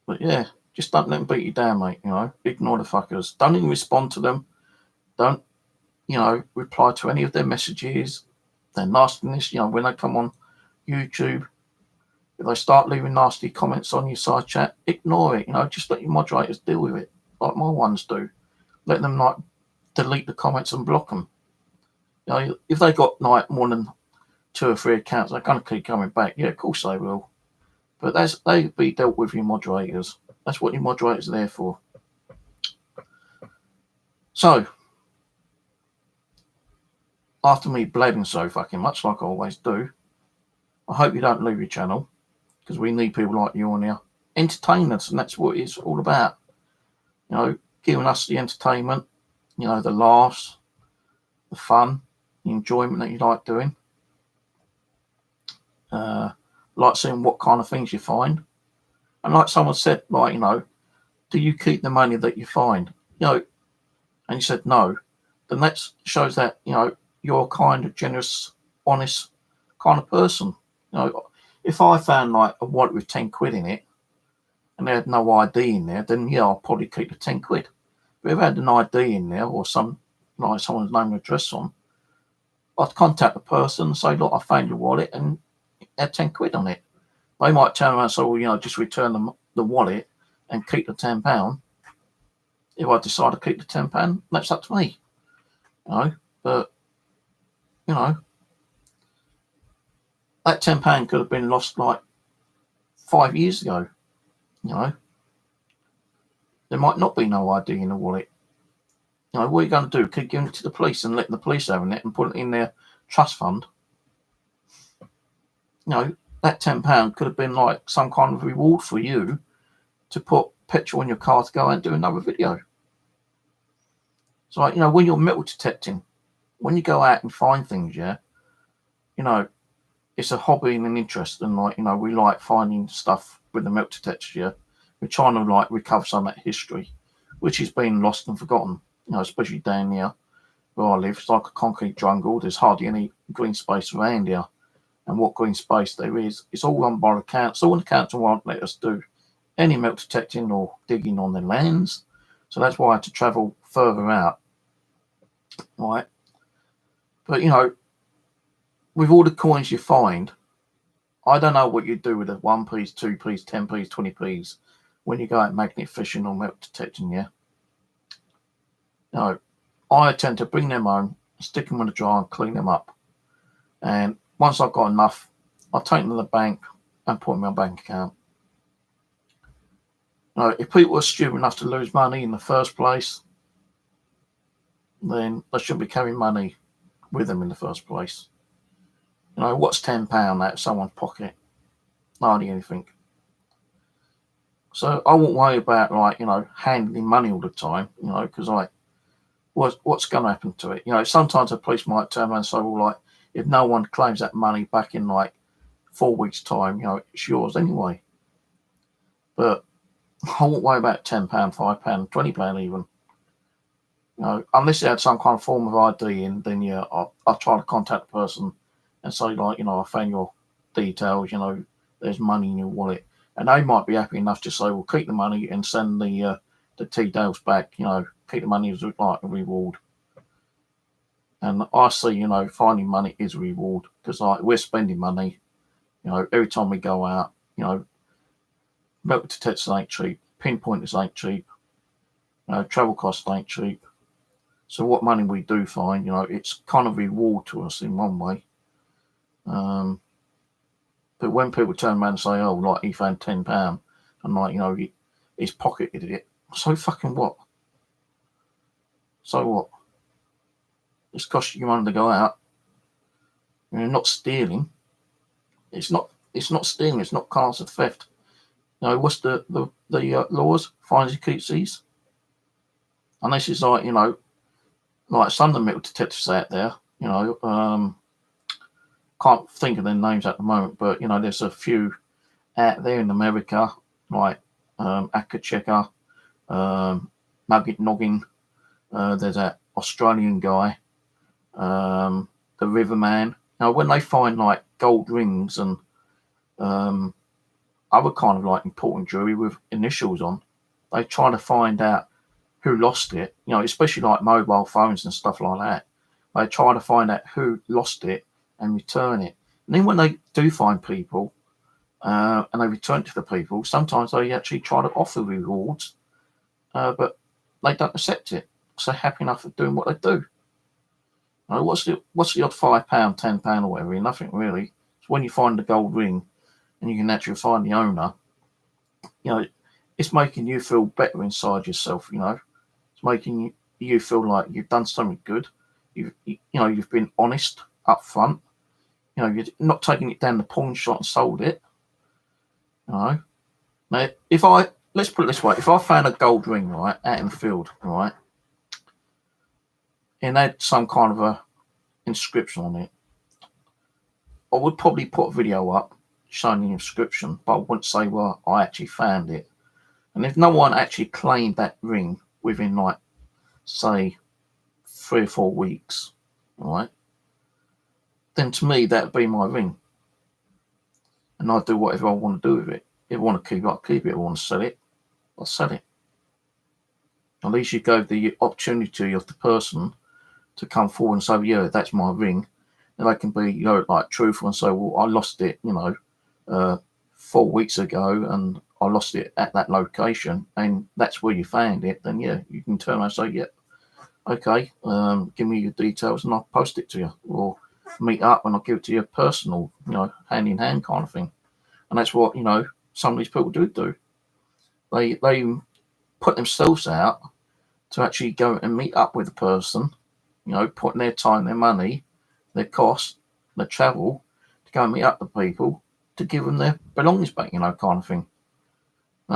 But yeah, just don't let them beat you down, mate. Ignore the fuckers. Don't even respond to them. Don't, reply to any of their messages, their nastiness. When they come on YouTube, if they start leaving nasty comments on your side chat, ignore it. Just let your moderators deal with it, like my ones do. Let them like delete the comments and block them. If they got like more than 2 or 3 accounts, they're gonna keep coming back. Yeah, of course they will. But they be dealt with your moderators. That's what your moderators are there for. So, after me blabbing so fucking much, like I always do, I hope you don't leave your channel, because we need people like you on here. Entertain us, and that's what it's all about. You know, giving us the entertainment, you know, the laughs, the fun, the enjoyment that you like doing. Like seeing what kind of things you find. And like someone said, like, you know, do you keep the money that you find? You know, and you said no. Then that shows that, you know, you're a kind of generous, honest kind of person. You know, if I found like a wallet with 10 quid in it and they had no ID in there, then yeah, I'll probably keep the 10 quid. But if I had an ID in there or some, like someone's name and address on, I'd contact the person and say, look, I found your wallet and it had 10 quid on it. They might turn around and say, well, you know, just return the wallet and keep the £10. If I decide to keep the £10, that's up to me. You know, but, you know, that £10 could have been lost like 5 years ago. You know, there might not be no ID in the wallet. You know, what are you going to do? Keep giving it to the police and let the police have it and put it in their trust fund? You know, that £10 could have been like some kind of reward for you to put petrol in your car to go out and do another video. So, like, you know, when you're metal detecting, when you go out and find things, yeah, you know, it's a hobby and an interest, and like, you know, we like finding stuff with the metal detectors, yeah. We're trying to like recover some of that history, which has been lost and forgotten, you know, especially down here where I live. It's like a concrete jungle. There's hardly any green space around here. And what green space there is, it's all run by the council, and the council won't let us do any metal detecting or digging on their lands. So that's why I had to travel further out. Right. But, you know, with all the coins you find, I don't know what you do with the 1p's, 2p's, 10p's, 20p's when you go out magnet fishing or metal detecting, yeah? No, I tend to bring them home, stick them in the dryer and clean them up. And once I've got enough, I'll take them to the bank and put them in my bank account. You know, if people are stupid enough to lose money in the first place, then they shouldn't be carrying money with them in the first place. You know, what's £10 out of someone's pocket? Hardly anything. So I won't worry about, like, you know, handling money all the time, you know, because like, what's going to happen to it? You know, sometimes the police might turn around and say, well, like, if no one claims that money back in like 4 weeks' time, you know, it's yours anyway. But I won't worry about £10, £5, £20 even. You know, unless they had some kind of form of ID in, then yeah, I'll try to contact the person and say, like, you know, I found your details, you know, there's money in your wallet. And they might be happy enough to say, well, keep the money and send the details back, you know, keep the money as like a reward. And I see, you know, finding money is a reward, because like we're spending money, you know, every time we go out, you know, metal detectors ain't cheap, pinpointers ain't cheap, you know, travel costs ain't cheap. So what money we do find, you know, it's kind of reward to us in one way. But when people turn around and say, oh, like, he found £10 and, like, you know, he's pocketed it, so fucking what? So what? It's costing you money to go out. You're not stealing. It's not stealing. It's not class of theft. You know, what's the laws? Finds and keeps these. Unless it's like, you know, like some of the metal detectives out there, you know, can't think of their names at the moment, but, you know, there's a few out there in America, like Akacheka, Nugget Noggin. There's that Australian guy, the Riverman. Now, when they find like gold rings and other kind of like important jewelry with initials on, they try to find out who lost it. You know, especially like mobile phones and stuff like that. They try to find out who lost it and return it. And then when they do find people and they return it to the people, sometimes they actually try to offer rewards, but they don't accept it. So happy enough with doing what they do. You know, what's the odd £5, £10 or whatever? Nothing really. It's when you find the gold ring and you can actually find the owner, you know, it's making you feel better inside yourself. You know, it's making you feel like you've done something good. You've been honest up front. You know, you're not taking it down the pawn shop and sold it. You know, now let's put it this way: if I found a gold ring right out in the field, right, and had some kind of a inscription on it, I would probably put a video up showing the inscription, but I wouldn't say, well, I actually found it. And if no one actually claimed that ring within, like, say, 3 or 4 weeks, right, then to me that would be my ring, and I'd do whatever I want to do with it. If I want to keep it, I'll keep it. If I want to sell it, I'll sell it. At least you gave the opportunity of the person to come forward and say, yeah, that's my ring. And they can be, like, truthful and say, well, I lost it, 4 weeks ago, and I lost it at that location, and that's where you found it. Then yeah, you can turn around and say, yeah, okay, give me your details and I'll post it to you, or meet up and I'll give it to you personal, hand in hand kind of thing. And that's what some of these people do. They put themselves out to actually go and meet up with a person, putting their time, their money, their cost, their travel to go and meet up with people to give them their belongings back, kind of thing.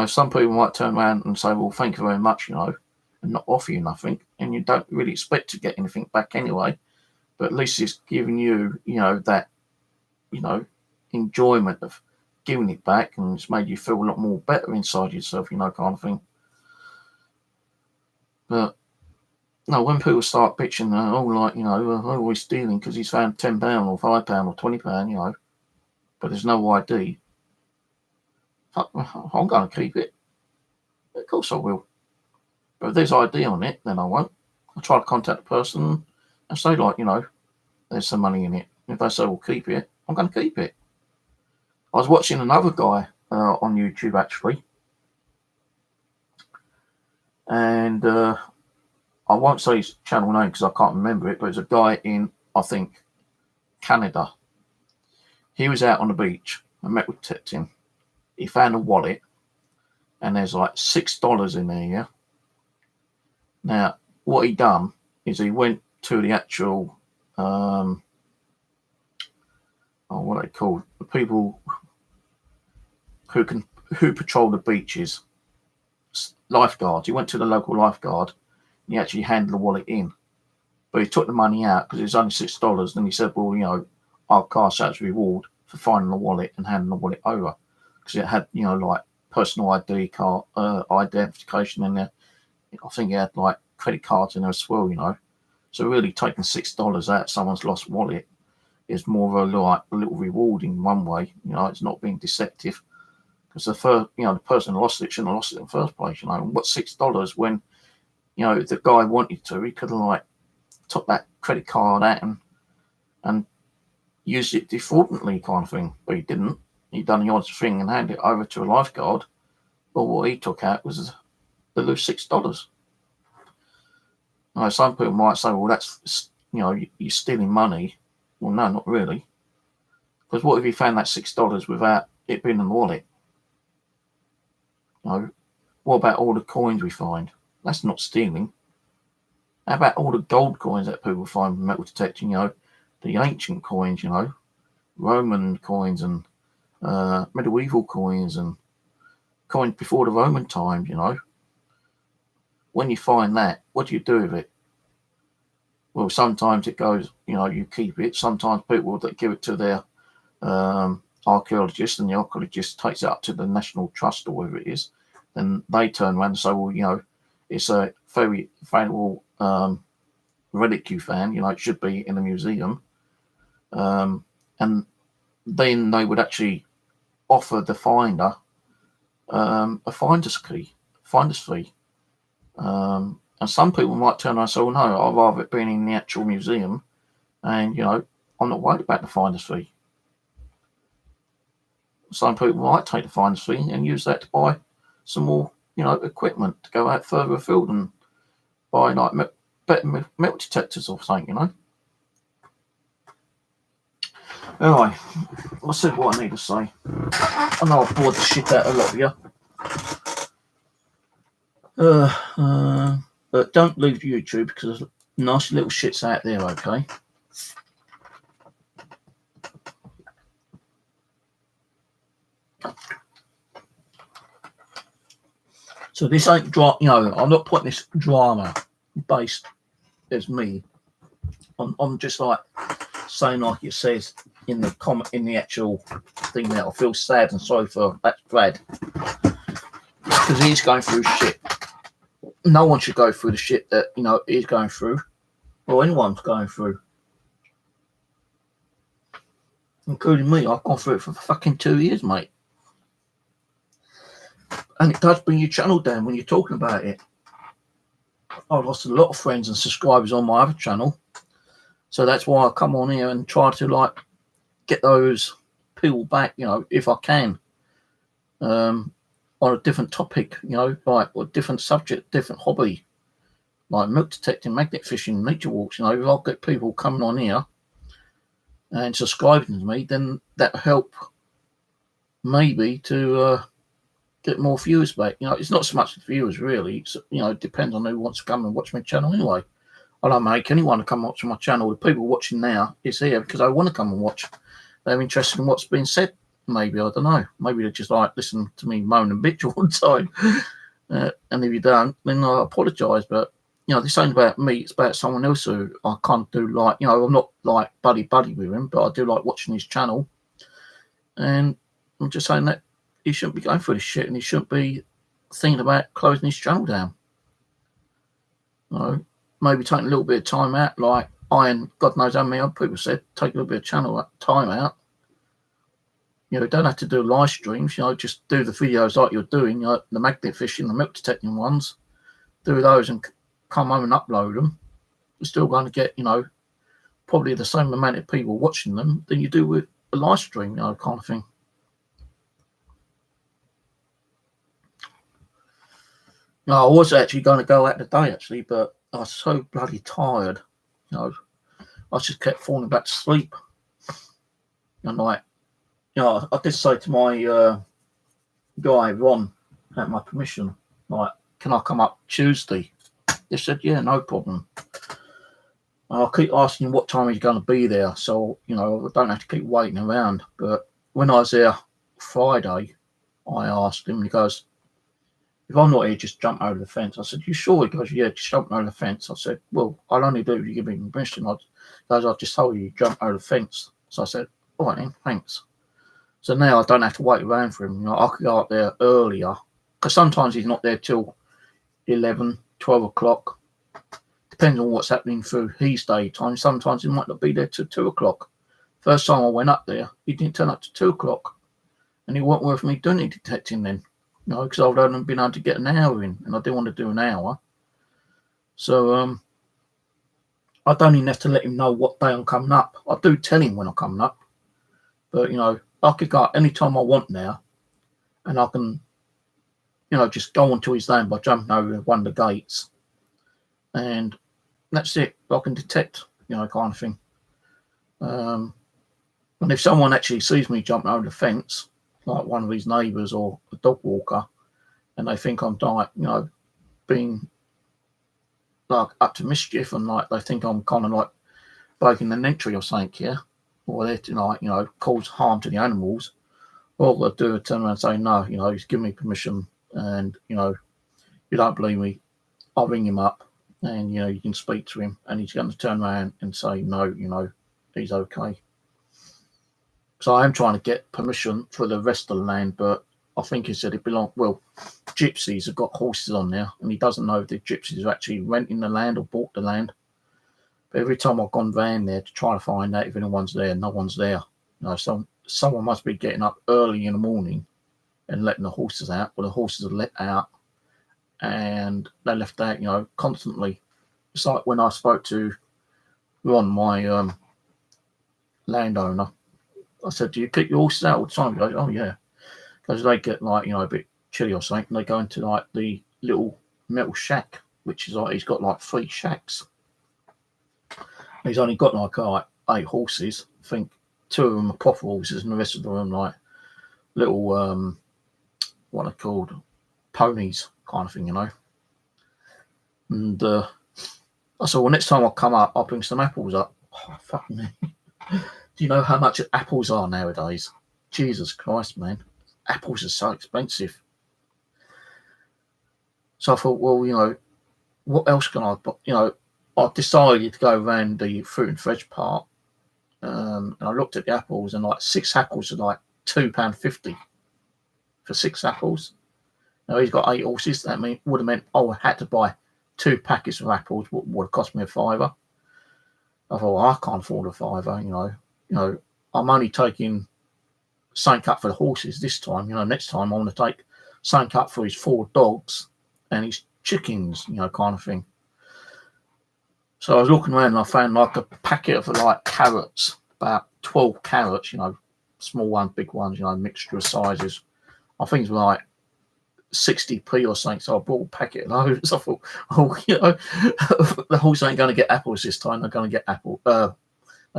Some people might turn around and say, well, thank you very much, and not offer you nothing, and you don't really expect to get anything back anyway, but at least it's giving you, that, enjoyment of giving it back, and it's made you feel a lot more better inside yourself, kind of thing. But no, when people start bitching, oh, he's stealing because he's found £10 or £5 or £20, but there's no ID. I'm going to keep it. Of course I will. But if there's ID on it, then I won't. I'll try to contact the person and say, like, there's some money in it. If they say, well, keep it, I'm going to keep it. I was watching another guy on YouTube, actually. And I won't say his channel name because I can't remember it, but it's a guy in, I think, Canada. He was out on the beach. I met with him. He found a wallet, and there's like $6 in there, yeah? Now, what he done is he went to the actual, what are they called? The people who patrol the beaches, lifeguards. He went to the local lifeguard, and he actually handed the wallet in. But he took the money out because it was only $6, and he said, well, I'll cash out as reward for finding the wallet and handing the wallet over. Because it had, like personal ID card, identification in there. I think it had like credit cards in there as well, So really taking $6 out of someone's lost wallet is more of a little reward in one way. It's not being deceptive. Because the person who lost it shouldn't have lost it in the first place. What $6 when, if the guy wanted to, he could have took that credit card out and used it defraudingly kind of thing, but he didn't. He done the odd thing and handed it over to a lifeguard. But what he took out was the loose $6. Some people might say, well, that's, you're stealing money. Well, no, not really. Because what if he found that $6 without it being in the wallet? What about all the coins we find? That's not stealing. How about all the gold coins that people find with metal detecting, the ancient coins, Roman coins and medieval coins and coins before the Roman times, When you find that, what do you do with it? Well, sometimes it goes, you keep it. Sometimes people that give it to their archaeologist, and the archaeologist takes it up to the National Trust or whatever it is. Then they turn around and say, well, it's a very valuable relic you found, it should be in a museum. And then they would actually offer the finder a finder's fee. And some people might turn around and say, well, no, I'd rather it being in the actual museum, and I'm not worried about the finder's fee. Some people might take the finder's fee and use that to buy some more equipment to go out further afield and buy better metal detectors or something. Anyway, I said what I need to say. I know I bored the shit out of a lot of you. But don't leave YouTube because there's nasty little shits out there, okay? So this ain't I'm not putting this drama based as me. I'm just like saying, like it says in the comment, in the actual thing there, I feel sad and sorry for that Brad because he's going through shit. No one should go through the shit that he's going through, or anyone's going through, including me. I've gone through it for fucking 2 years, mate. And it does bring your channel down when you're talking about it. I lost a lot of friends and subscribers on my other channel, so that's why I come on here and try to get those people back, if I can, on a different topic, like a different subject, different hobby, like milk detecting, magnet fishing, nature walks. If I'll get people coming on here and subscribing to me, then that'll help maybe to get more viewers back. It's not so much the viewers really. It's, it depends on who wants to come and watch my channel anyway. I don't make anyone to come watch my channel. The people watching now is here because I want to come and watch. They're interested in what's being said. Maybe, I don't know. Maybe they just like listen to me moan and bitch all the time. And if you don't, then I apologise. But this ain't about me. It's about someone else who I can't do. I'm not like buddy with him, but I do like watching his channel. And I'm just saying that he shouldn't be going through this shit, and he shouldn't be thinking about closing his channel down. Maybe taking a little bit of time out, like Iron, God knows how many other people said, take a little bit of channel time out. Don't have to do live streams, just do the videos like you're doing, the magnet fishing, the milk detecting ones, do those and come home and upload them. You're still going to get, probably the same amount of people watching them than you do with a live stream, kind of thing. I was actually going to go out today, actually, but I was so bloody tired. I just kept falling back to sleep. And I did say to my guy, Ron, at my permission, can I come up Tuesday? They said, yeah, no problem. And I'll keep asking what time he's going to be there, so, I don't have to keep waiting around. But when I was there Friday, I asked him, and he goes, if I'm not here, just jump over the fence. I said, you sure? He goes, yeah, just jump over the fence. I said, well, I'll only do it if you give me permission. I just told you, jump over the fence. So I said, all right then, thanks. So now I don't have to wait around for him. I could go up there earlier, because sometimes he's not there till 11, 12 o'clock. Depends on what's happening through his daytime. Sometimes he might not be there till 2 o'clock. First time I went up there, he didn't turn up to 2 o'clock. And he wasn't worth me doing any detecting then. Because I've only been able to get an hour in, and I didn't want to do an hour. So I don't even have to let him know what day I'm coming up. I do tell him when I'm coming up. But, I could go any time I want now, and I can, just go onto his land by jumping over one of the gates. And that's it. I can detect, kind of thing. And if someone actually sees me jumping over the fence, like one of his neighbours or a dog walker, and they think I'm being up to mischief, and they think I'm kind of breaking an entry or something here, or they're to cause harm to the animals, all I'll do is turn around and say no, he's given me permission, and you don't believe me, I'll ring him up, and you can speak to him, and he's going to turn around and say no, he's okay. So I am trying to get permission for the rest of the land, but I think he said it belonged, gypsies have got horses on there, and he doesn't know if the gypsies are actually renting the land or bought the land. But every time I've gone round there to try to find out if anyone's there, no one's there. So someone must be getting up early in the morning and letting the horses out. Well, the horses are let out, and they're left out, constantly. It's like when I spoke to Ron, my landowner, I said, do you keep your horses out all the time? He goes, oh yeah. Because they get a bit chilly or something, and they go into the little metal shack, which is he's got 3 shacks. He's only got 8 horses. I think two of them are proper horses, and the rest of them are like little what are they called, ponies kind of thing, you know. And I said, well, next time I come up, I'll bring some apples up. Oh, fuck me. Do you know how much apples are nowadays? Jesus Christ, man. Apples are so expensive. So I thought, well, you know, what else can I, you know, I decided to go around the fruit and veg part. And I looked at the apples, and like 6 apples are like £2.50 for 6 apples. Now he's got 8 horses. That would have meant I had to buy 2 packets of apples, what would have cost me a £5. I thought, well, I can't afford a £5. You know, I'm only taking something up for the horses this time. You know, next time I want to take something up for his 4 dogs and his chickens, you know, kind of thing. So I was looking around and I found like a packet of like carrots, about 12 carrots, you know, small ones, big ones, you know, mixture of sizes. I think it was like 60p or something. So I bought a packet of those. I thought, oh, you know, the horse ain't going to get apples this time. They're going to get they're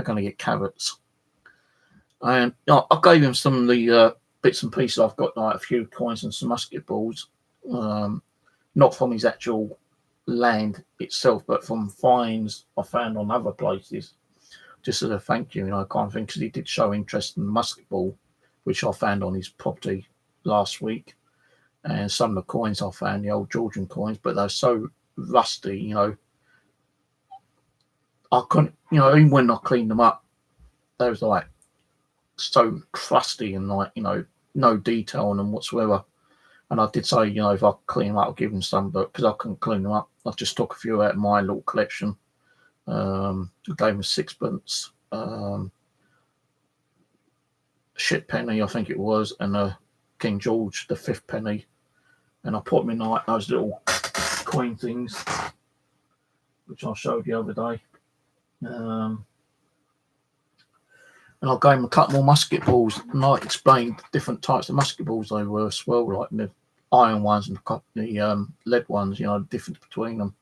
going to get carrots. And you know, I gave him some of the bits and pieces. I've got like a few coins and some musket balls, not from his actual land itself, but from finds I found on other places, just as a thank you, you know, kind of thing, because he did show interest in the musket ball, which I found on his property last week, and some of the coins I found, the old Georgian coins, but they're so rusty, you know, I couldn't, you know, even when I cleaned them up, they was like so crusty and like, you know, no detail on them whatsoever. And I did say, you know, if I clean them up, I'll give them some, but because I couldn't clean them up, I just took a few out of my little collection. I gave them 6pence, shit penny, I think it was, and a King George, the 5th penny. And I put them in like those little coin things, which I showed you the other day. And I gave him a couple more musket balls, and I explained different types of musket balls they were as well, like the iron ones and the lead ones, you know, the difference between them,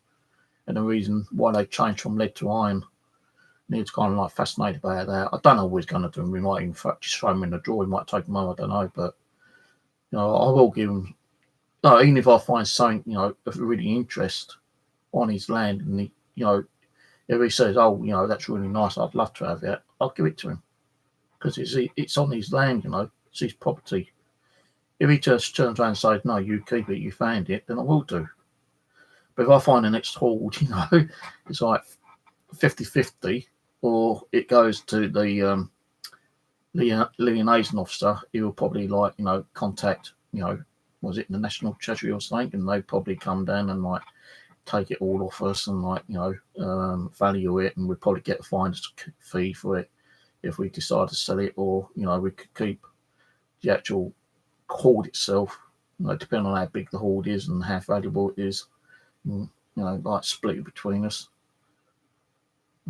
and the reason why they changed from lead to iron. And he was kind of like fascinated by that. I don't know what he's going to do. We might in fact just throw him in the drawer. He might take them home, I don't know, but you know, I will give him. No, even if I find something, you know, of really interest on his land, and he, you know, if he says, "Oh, you know, that's really nice, I'd love to have that," I'll give it to him. Because it's on his land, you know, it's his property. If he just turns around and says, no, you keep it, you found it, then I will do. But if I find the next hoard, you know, it's like 50-50, or it goes to the liaison officer, he will probably, like, you know, contact, you know, was it the National Treasury or something, and they probably come down and like take it all off us and like, you know, value it, and we'd probably get a finder's fee for it if we decide to sell it, or, you know, we could keep the actual hoard itself, you know, depending on how big the hoard is and how valuable it is, and, you know, like split it between us.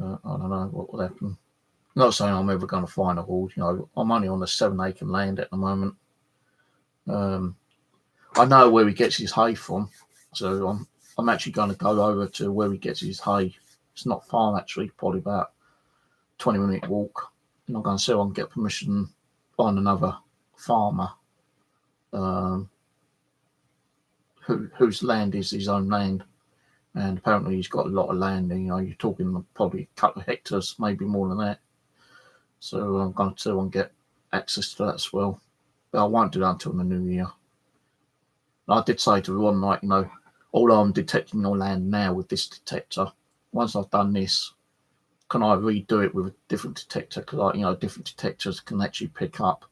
I don't know what will happen. Not saying I'm ever going to find a hoard, you know, I'm only on a 7-acre land at the moment. I know where he gets his hay from, so I'm actually going to go over to where he gets his hay. It's not far, actually, probably about 20-minute walk. And I'm going to see if I can get permission on another farmer whose land is his own land. And apparently he's got a lot of land, and, you know, you're talking probably a couple of hectares, maybe more than that. So I'm going to see if I can get access to that as well. But I won't do that until the new year. I did say to Ron, like, you know, although I'm detecting your land now with this detector, once I've done this, can I redo it with a different detector? Because, like, you know, different detectors can actually pick up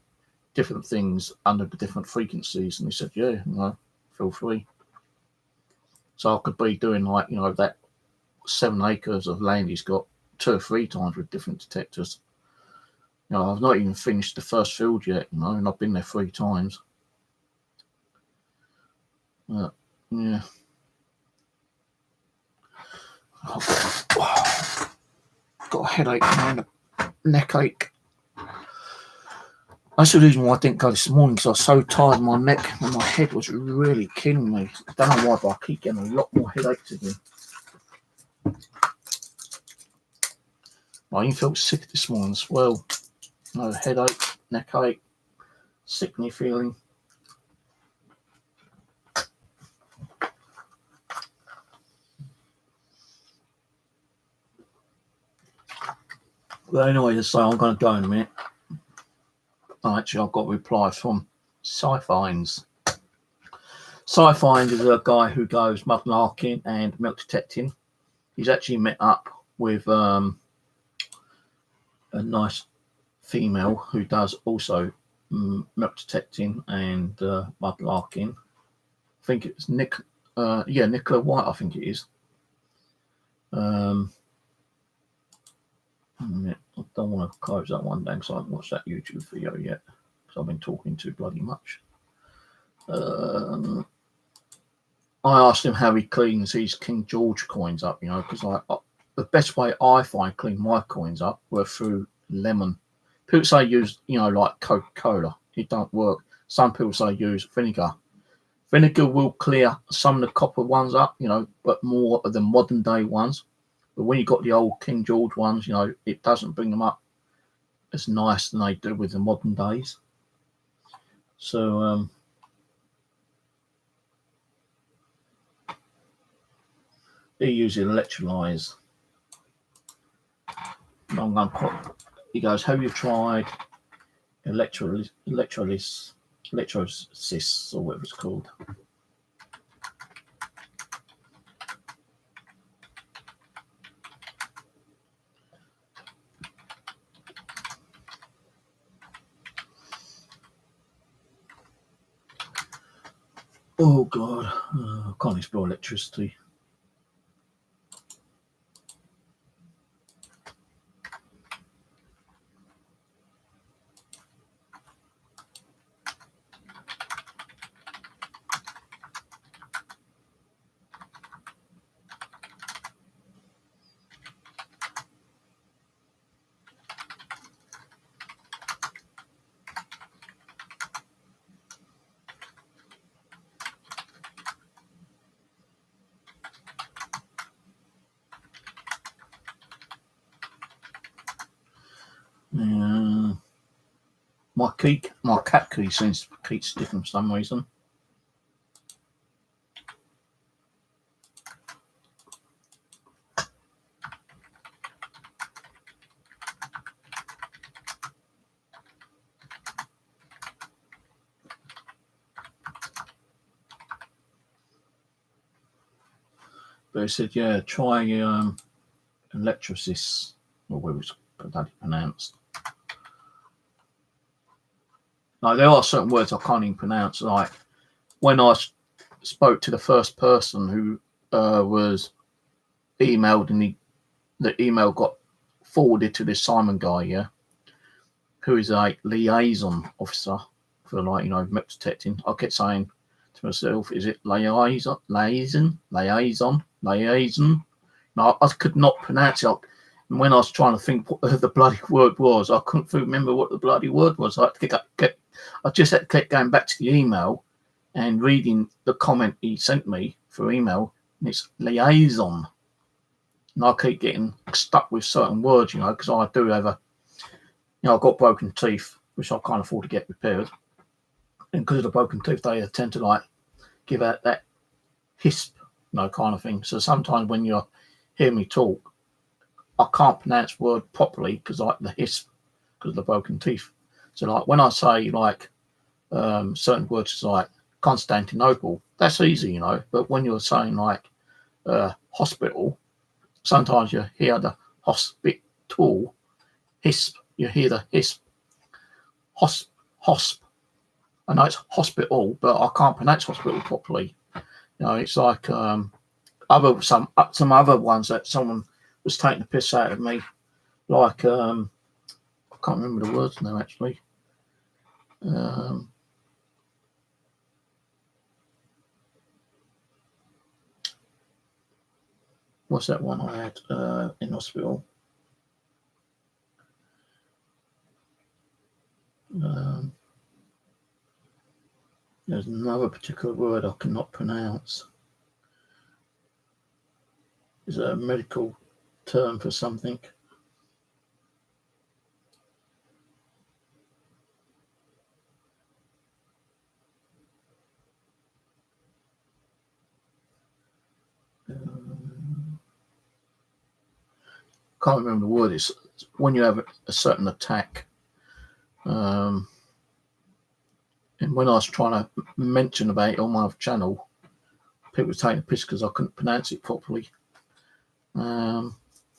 different things under the different frequencies. And he said, yeah, you know, feel free. So I could be doing, like, you know, that 7 acres of land he's got 2 or 3 times with different detectors. You know, I've not even finished the first field yet, you know, and I've been there 3 times. Yeah. Got a headache and a neck ache. That's the reason why I didn't go this morning, because I was so tired. My neck and my head was really killing me. I don't know why, but I keep getting a lot more headaches again. I even felt sick this morning as well. No headache, neck ache, sickly feeling. But anyway, to say I'm going to go in a minute. Actually, I've got a reply from Sci-Finds. Sci-Find is a guy who goes mudlarking and milk detecting. He's actually met up with a nice female who does also milk detecting and mudlarking. I think it's Nicola White, I think it is. I don't want to close that one down because I haven't watched that YouTube video yet because I've been talking too bloody much. I asked him how he cleans his King George coins up, because the best way I find clean my coins up were through lemon. People say use, like Coca-Cola. It don't work. Some people say use vinegar. Vinegar will clear some of the copper ones up, but more of the modern day ones. But when you got the old King George ones, it doesn't bring them up as nice than they do with the modern days. So, he uses electrolyze. I'm going to put, he goes, have you tried electrolysis or whatever it's called? Oh God, I can't explore electricity. My cat key seems to keep sticking for some reason. But he said, yeah, try electrolysis, or whatever it's pronounced. Like, there are certain words I can't even pronounce. Like, when I spoke to the first person who was emailed, and the email got forwarded to this Simon guy, who is a liaison officer for, milk detecting. I kept saying to myself, is it liaison? No, I could not pronounce it. And when I was trying to think what the bloody word was, I couldn't remember what the bloody word was. I just had to keep going back to the email and reading the comment he sent me through email, and it's liaison. And I keep getting stuck with certain words, because I do have I've got broken teeth, which I can't afford to get repaired. And because of the broken tooth, they tend to give out that hisp, kind of thing. So sometimes when you hear me talk, I can't pronounce word properly because the hisp, because of the broken teeth. So when I say certain words like Constantinople, that's easy, But when you're saying hospital, sometimes you hear the hospital hisp. You hear the hisp. Hosp. I know it's hospital, but I can't pronounce hospital properly. It's like some other ones that someone was taking the piss out of me. I can't remember the words now, actually. What's that one I had in hospital? There's another particular word I cannot pronounce. Is it a medical term for something? can't remember the word. It's when you have a certain attack. And when I was trying to mention about it on my other channel, people were taking a piss because I couldn't pronounce it properly. So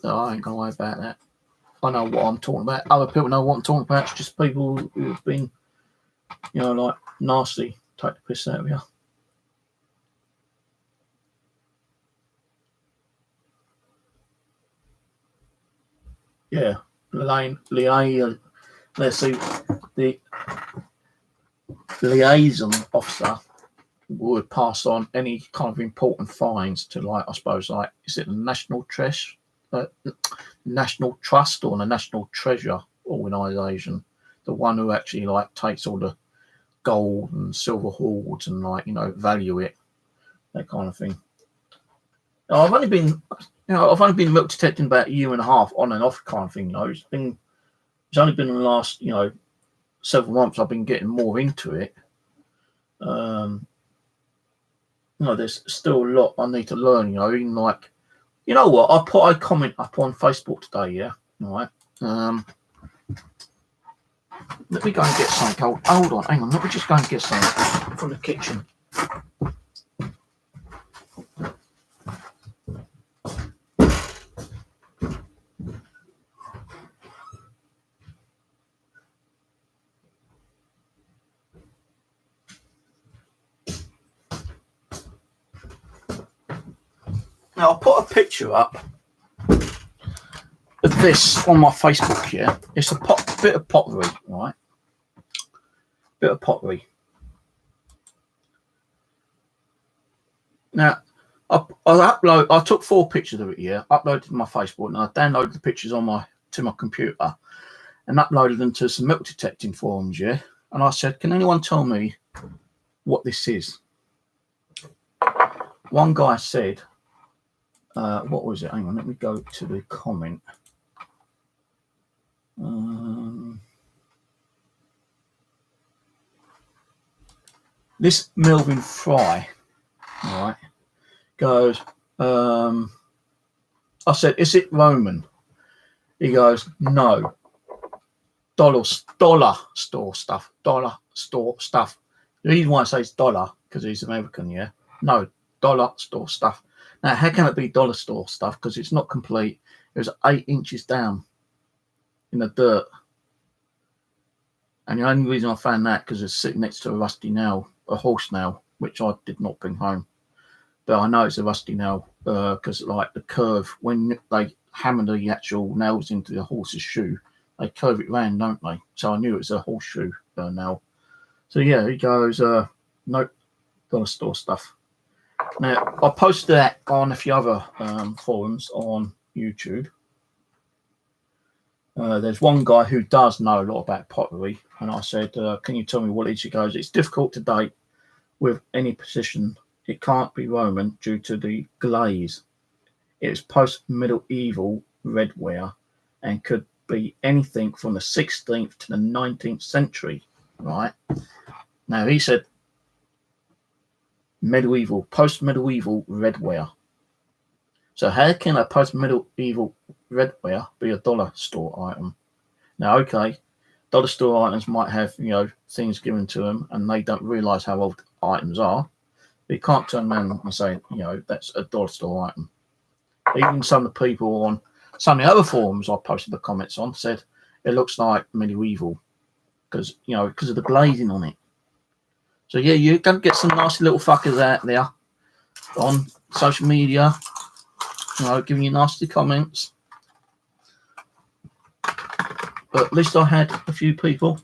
I ain't gonna worry about that. I know what I'm talking about. Other people know what I'm talking about. It's just people who have been, like nasty, take the piss out of you. Yeah, let's see, the liaison officer would pass on any kind of important fines to, like, I suppose, like, is it the National Trust or the National Treasure Organisation, the one who actually like takes all the gold and silver hoards and value it, that kind of thing. Now, I've only been milk detecting about a year and a half, on and off kind of thing. It's only been in the last several months I've been getting more into it. There's still a lot I need to learn. Even like, what, I put a comment up on Facebook today. Yeah, all right. Let me go and get something. Hold on, hang on. Let me just go and get something from the kitchen. Now, I'll put a picture up of this on my Facebook here. It's a bit of pottery, right? Bit of pottery. Now, I took 4 pictures of it here, uploaded to my Facebook, and I downloaded the pictures to my computer and uploaded them to some milk detecting forums, yeah? And I said, can anyone tell me what this is? One guy said, what was it? Hang on, let me go to the comment. This Melvin Fry, all right, goes, I said, is it Roman? He goes, no. Dollar store stuff. Dollar store stuff. The reason why I say it's dollar, because he's American, yeah? No, dollar store stuff. Now, how can it be dollar store stuff? Because it's not complete. It was 8 inches down in the dirt. And the only reason I found that because it's sitting next to a rusty nail, a horse nail, which I did not bring home. But I know it's a rusty nail because, like, the curve, when they hammer the actual nails into the horse's shoe, they curve it round, don't they? So I knew it was a horseshoe nail. So yeah, he goes, nope, dollar store stuff. Now, I posted that on a few other forums on YouTube. There's one guy who does know a lot about pottery, and I said, can you tell me what it is? He goes, it's difficult to date with any precision. It can't be Roman due to the glaze. It's post-medieval redware and could be anything from the 16th to the 19th century, right? Now, he said post-medieval redware. So how can a post-medieval redware be a dollar store item? Now, okay, dollar store items might have, things given to them and they don't realise how old items are. But you can't turn around and say, that's a dollar store item. Even some of the people on some of the other forums I posted the comments on said it looks like medieval because of the glazing on it. So yeah, you can get some nasty little fuckers out there on social media, giving you nasty comments. But at least I had a few people.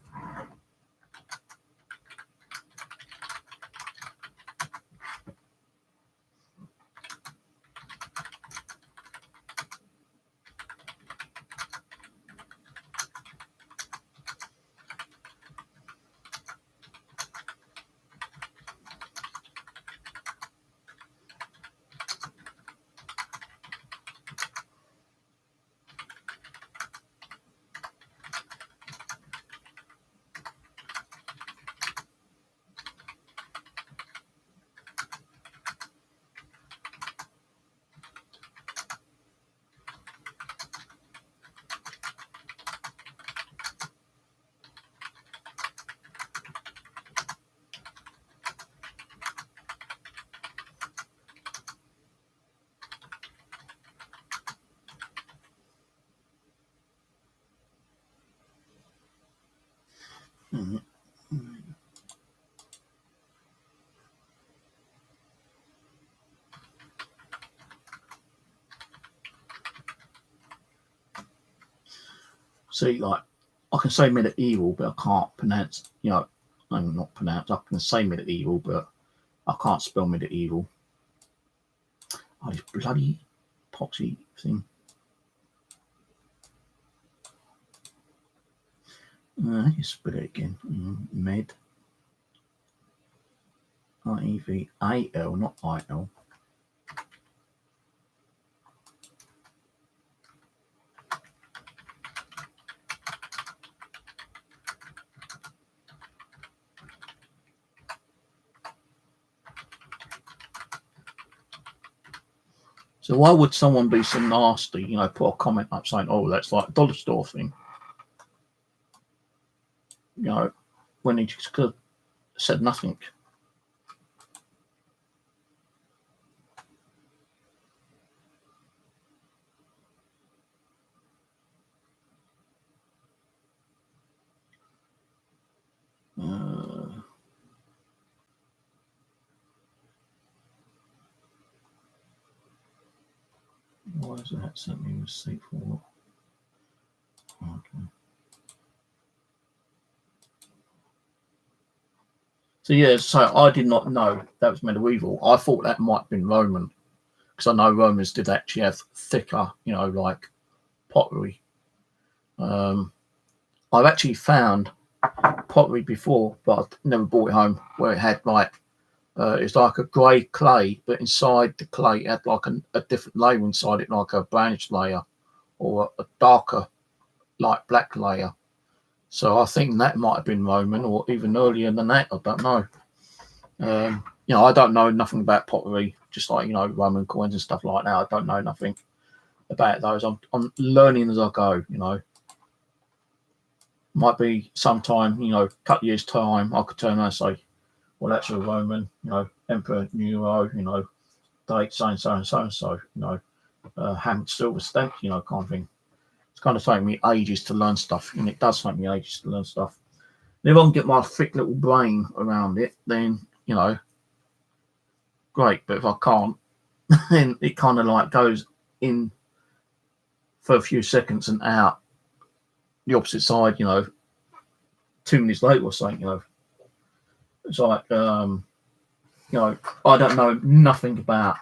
Mhm. See, like, I can say medieval, but I can't pronounce, I'm not pronounce, I can say medieval, but I can't spell medieval. Oh, this bloody epoxy thing. Let's spell it again. Med. I-E-V-A-L, not I-L. So why would someone be so nasty, put a comment up saying, oh, that's like a dollar store thing? When he just could have said nothing. Why is that sent me a receipt for? Okay. So yeah, so I did not know that was medieval. I thought that might have been Roman, because I know Romans did actually have thicker, like pottery. I've actually found pottery before, but I've never brought it home, where it had like it's like a grey clay, but inside the clay it had like a different layer inside it, like a brownish layer or a darker, like black layer. So I think that might have been Roman, or even earlier than that. I don't know. I don't know nothing about pottery, just like Roman coins and stuff like that. I don't know nothing about those. I'm learning as I go. Might be sometime, couple of years time, I could turn around and say, well, that's a Roman, Emperor Nero, date so and so and so and so, hand silver stamp, kind of thing. It's kind of taking me ages to learn stuff, and it does take me ages to learn stuff. And if I can get my thick little brain around it, then great. But if I can't, then it kind of like goes in for a few seconds and out the opposite side, 2 minutes later or something, It's like, I don't know nothing about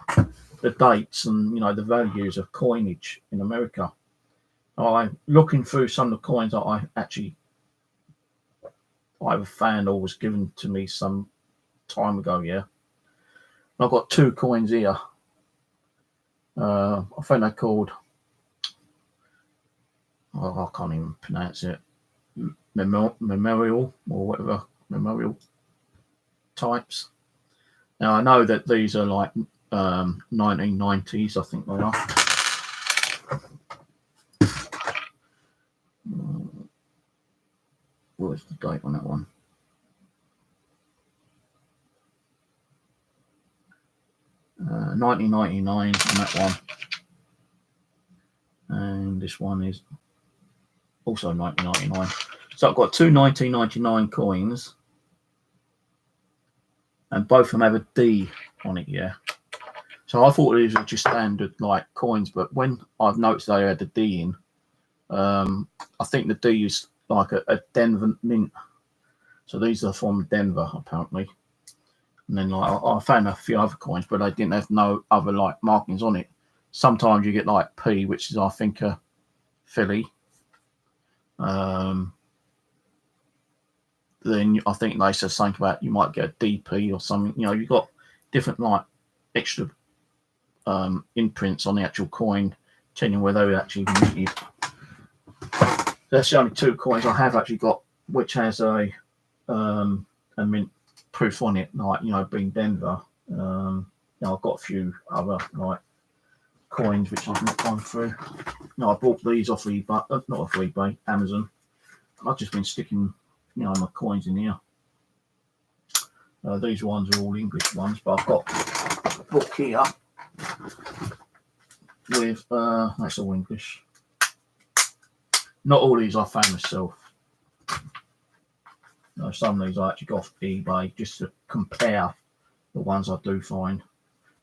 the dates and, the values of coinage in America. I'm looking through some of the coins that I either found or was given to me some time ago, yeah. I've got 2 coins here. I think they're called, I can't even pronounce it, memorial or whatever, memorial types. Now I know that these are like 1990s, I think they are. What was the date on that one? Uh, 1999 on that one. And this one is also 1999. So I've got 2 1999 coins, and both of them have a D on it, yeah. So I thought these were just standard like coins, but when I've noticed they had a D in, I think the D is like a Denver mint. So these are from Denver apparently. And then like I found a few other coins, but they didn't have no other like markings on it. Sometimes you get like P, which is I think a Philly. Then I think they said something about you might get a DP or something. You've got different like extra imprints on the actual coin, telling you where they were actually minted. That's the only 2 coins I have actually got, which has a mint proof on it, like being Denver. I've got a few other like coins which I've not gone through. I bought these off eBay, not off eBay, Amazon. I've just been sticking, my coins in here. These ones are all English ones, but I've got a book here with that's all English. Not all these I found myself. Some of these I actually got off eBay just to compare the ones I do find.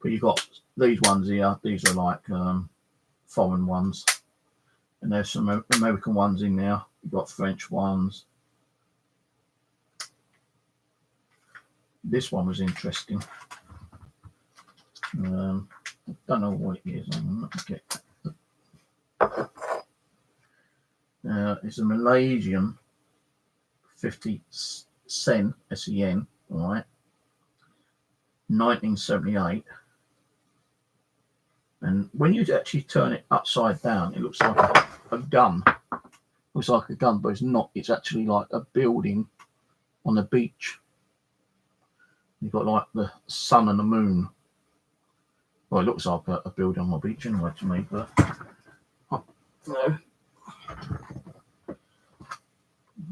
But you've got these ones here. These are like foreign ones, and there's some American ones in there. You've got French ones. This one was interesting. I don't know what it is. I'm not gonna get. It's a Malaysian 50 cent SEN, all right, 1978. And when you actually turn it upside down, it looks like a gun. It looks like a gun, but it's not. It's actually like a building on the beach. You've got like the sun and the moon. Well, it looks like a building on the beach anyway to me, but no.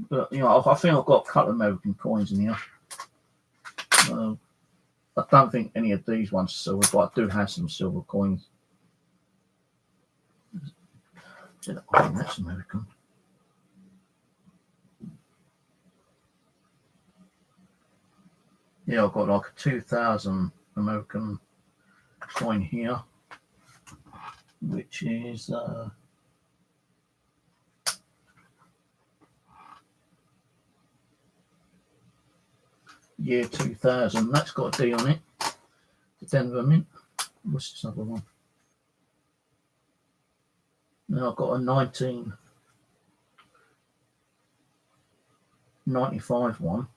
But I think I've got a couple of American coins in here. I don't think any of these ones are silver, but I do have some silver coins. I think that's American. Yeah, I've got like a 2000 American coin here, which is year 2000. That's got a D on it. The Denver Mint. What's this other one? Now I've got a 1995 one,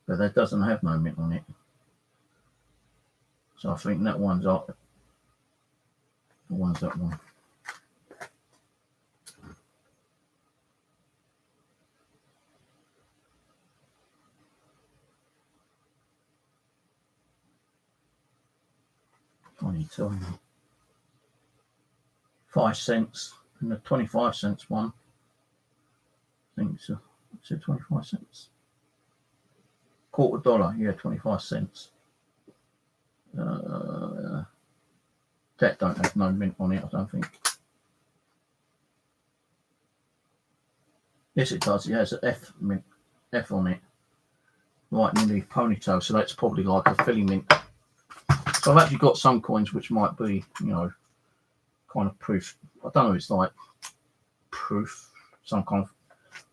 but that doesn't have no mint on it. So I think that one's up. The one's that one. $22. 5 cents, and the 25 cents one. I think it's 25 cents. $0.25, yeah, 25 cents. That don't have no mint on it, I don't think. Yes, it does. It has an F on it, right near the ponytail. So that's probably like a Philly mint. So I've actually got some coins which might be, kind of proof. I don't know. It's like proof, some kind of,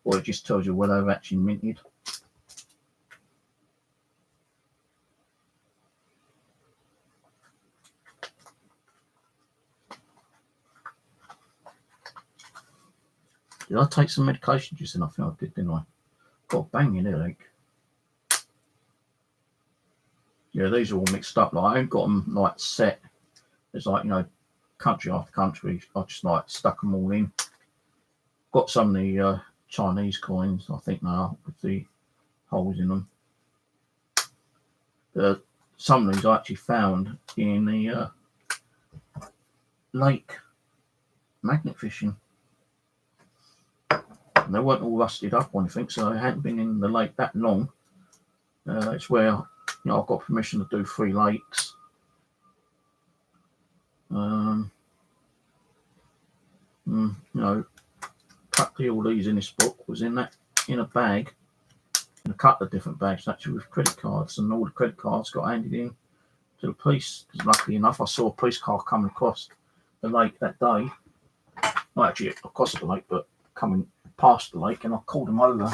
or it just tells you whether they're actually minted. Did I take some medication just then? I think I did, didn't I? Got a banging headache. Yeah, these are all mixed up. Like I ain't got them like set. It's like, country after country. I just like stuck them all in. Got some of the Chinese coins, I think now, with the holes in them. Some of these I actually found in the lake magnet fishing. And they weren't all rusted up or anything, so they hadn't been in the lake that long. It's where I've got permission to do 3 lakes. Practically all these in this book was in a bag, in a couple of different bags actually, with credit cards, and all the credit cards got handed in to the police. Because luckily enough, I saw a police car coming across the lake that day. Not actually across the lake, but coming past the lake, and I called them over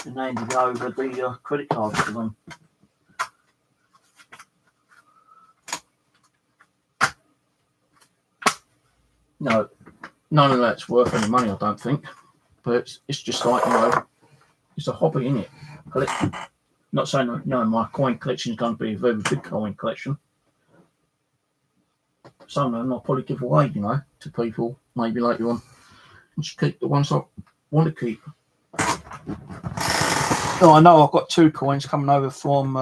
and handed over the credit cards to them. No, none of that's worth any money, I don't think. But it's just like, it's a hobby, innit? Collecting. Not saying that, my coin collection is going to be a very big coin collection. Some of them I'll probably give away, to people maybe later on. And just keep the ones I want to keep. Oh, I know I've got 2 coins coming over from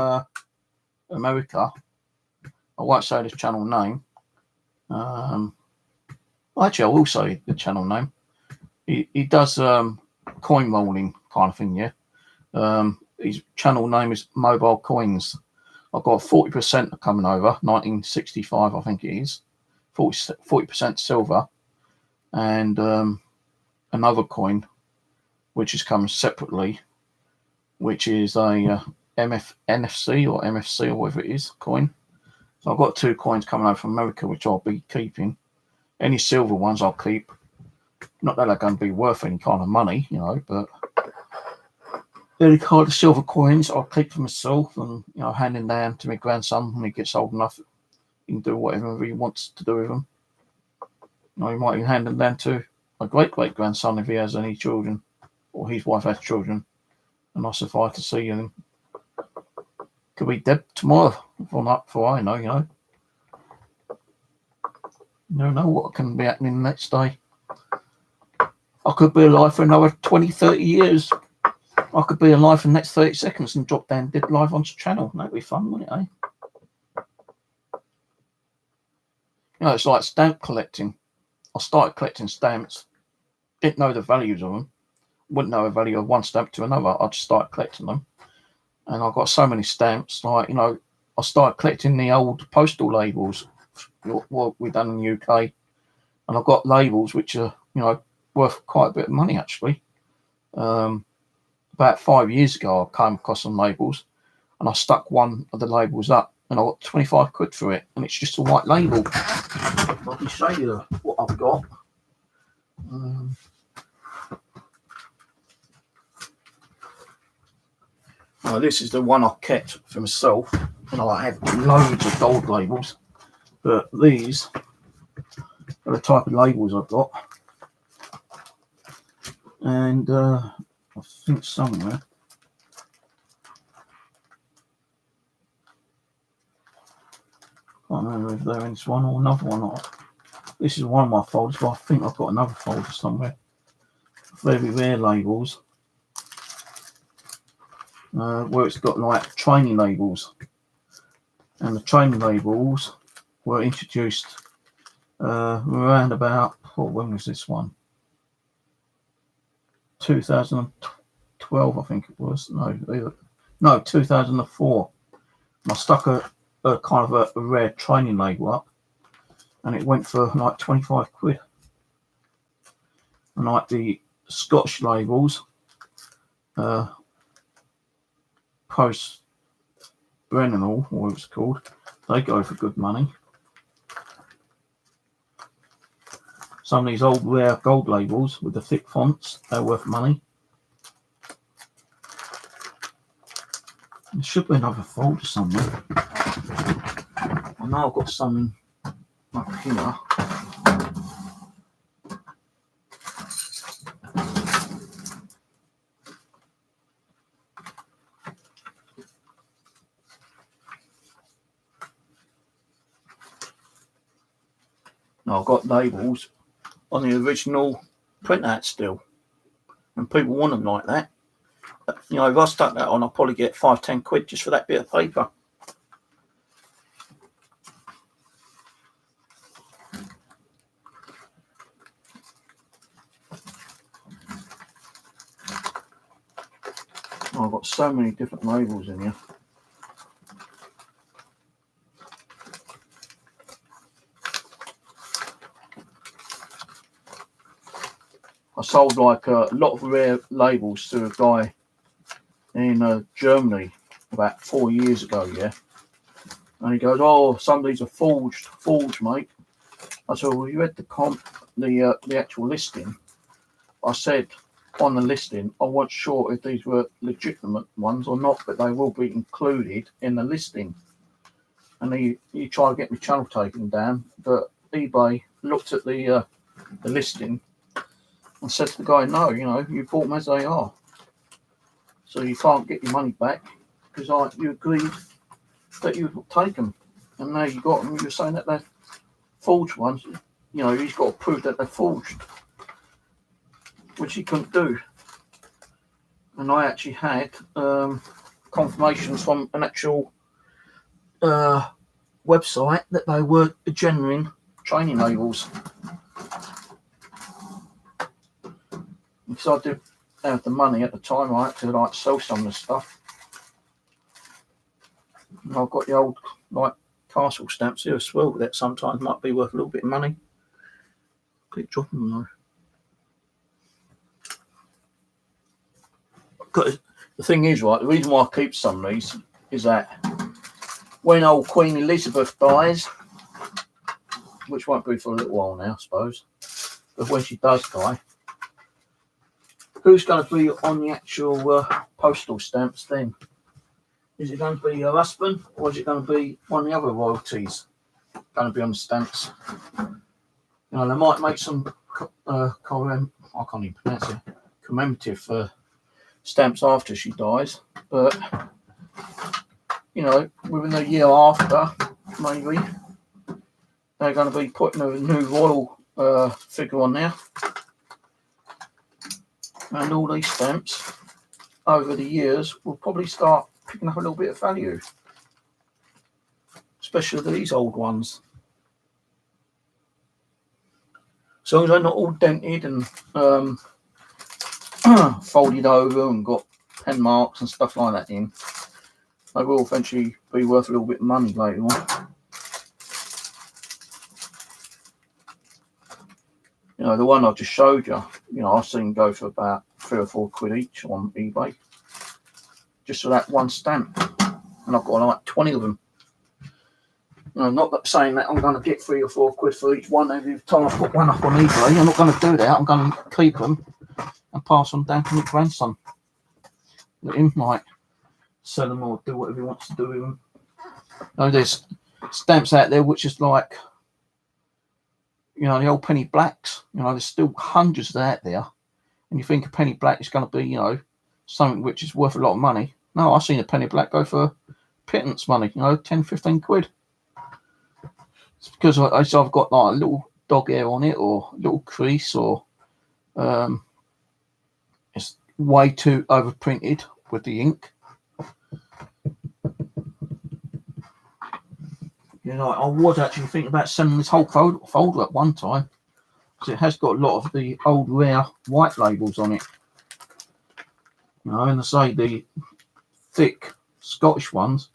America. I won't say the channel name. Actually, I will say the channel name. He does coin rolling kind of thing, yeah. His channel name is Mobile Coins. I've got 40% coming over, 1965, I think it is. 40% silver, and another coin which is coming separately, which is a NFC or MFC or whatever it is coin. So I've got 2 coins coming over from America, which I'll be keeping. Any silver ones I'll keep. Not that they're going to be worth any kind of money, you know, but any kind of silver coins I'll keep for myself and, you know, handing down to my grandson when he gets old enough. He can do whatever he wants to do with them. You know, he might even hand them down to my great-great-grandson if he has any children, or his wife has children, and I survive to see him. Could be dead tomorrow, for I know, you know. You don't know what can be happening the next day. I could be alive for another 20, 30 years. I could be alive for the next 30 seconds and drop down dead live onto the channel. That'd be fun, wouldn't it, eh? You know, it's like stamp collecting. I started collecting stamps, didn't know the values of them, wouldn't know the value of one stamp to another. I just started collecting them. And I've got so many stamps, like, you know, I started collecting the old postal labels, what we've done in the UK. And I've got labels which are, you know, worth quite a bit of money, actually. About 5 years ago, I came across some labels and I stuck one of the labels up and I got 25 quid for it. And it's just a white label. I can show you what I've got. Now this is the one I kept for myself. You know, I have loads of gold labels, but these are the type of labels I've got. And I think somewhere, I can't remember if they're in this one or another one. This is one of my folders, but I think I've got another folder somewhere. Very rare labels. Where it's got like training labels, and the training labels were introduced around about, when was this one? 2012, I think it was. No, 2004. I stuck a kind of a rare training label up, and it went for like 25 quid. And like the Scotch labels, Post Brennanall, or what it's called, they go for good money. Some of these old rare gold labels with the thick fonts, they're worth money. There should be another folder somewhere. I know I've got something up here. Now I've got labels on the original printout still, and people want them like that. But, you know, if I stuck that on, I'll probably get 5-10 quid just for that bit of paper. I've got so many different labels in here. I sold like a lot of rare labels to a guy in Germany about 4 years ago, yeah. And he goes, "Oh, some of these are forged, mate." I said, "Well, you read the actual listing?" I said, on the listing, I wasn't sure if these were legitimate ones or not, but they will be included in the listing. And he tried to get my channel taken down, but eBay looked at the listing and said to the guy, "No, you know, you bought them as they are, so you can't get your money back because you agreed that you would take them, and now you got them. You're saying that they're forged ones. You know, he's got to prove that they're forged," which he couldn't do. And I actually had confirmations from an actual website that they were genuine training labels. Because I did have the money at the time, I had to like sell some of the stuff. And I've got the old like castle stamps here as well that sometimes might be worth a little bit of money. Keep dropping them though. Because the thing is, right, the reason why I keep some of these is that when old Queen Elizabeth dies, which won't be for a little while now, I suppose, but when she does die, who's going to be on the actual postal stamps then? Is it going to be her husband, or is it going to be one of the other royalties going to be on the stamps? You know, they might make some I can't even pronounce it, commemorative stamps after she dies, but you know, within a year after, maybe they're going to be putting a new royal figure on there, and all these stamps over the years will probably start picking up a little bit of value, especially these old ones. As long as they're not all dented and folded over and got pen marks and stuff like that in, they will eventually be worth a little bit of money later on. You know, the one I just showed you, you know, I've seen go for about £3 or £4 each on eBay, just for that one stamp, and I've got like 20 of them. You know, not saying that I'm going to get £3 or £4 for each one every time I put one up on eBay. I'm not going to do that. I'm going to keep them and pass them down to my grandson. Let him might sell them or do whatever he wants to do with them. You know, there's stamps out there which is like, you know, the old penny blacks. You know, there's still hundreds of that out there, and you think a penny black is going to be, you know, something which is worth a lot of money. No, I've seen a penny black go for pittance money. You know, 10, 15 quid. It's because I've got like a little dog hair on it, or a little crease, or it's way too overprinted with the ink. You know, I was actually thinking about sending this whole folder at one time, because it has got a lot of the old rare white labels on it. You know, and I say the thick Scottish ones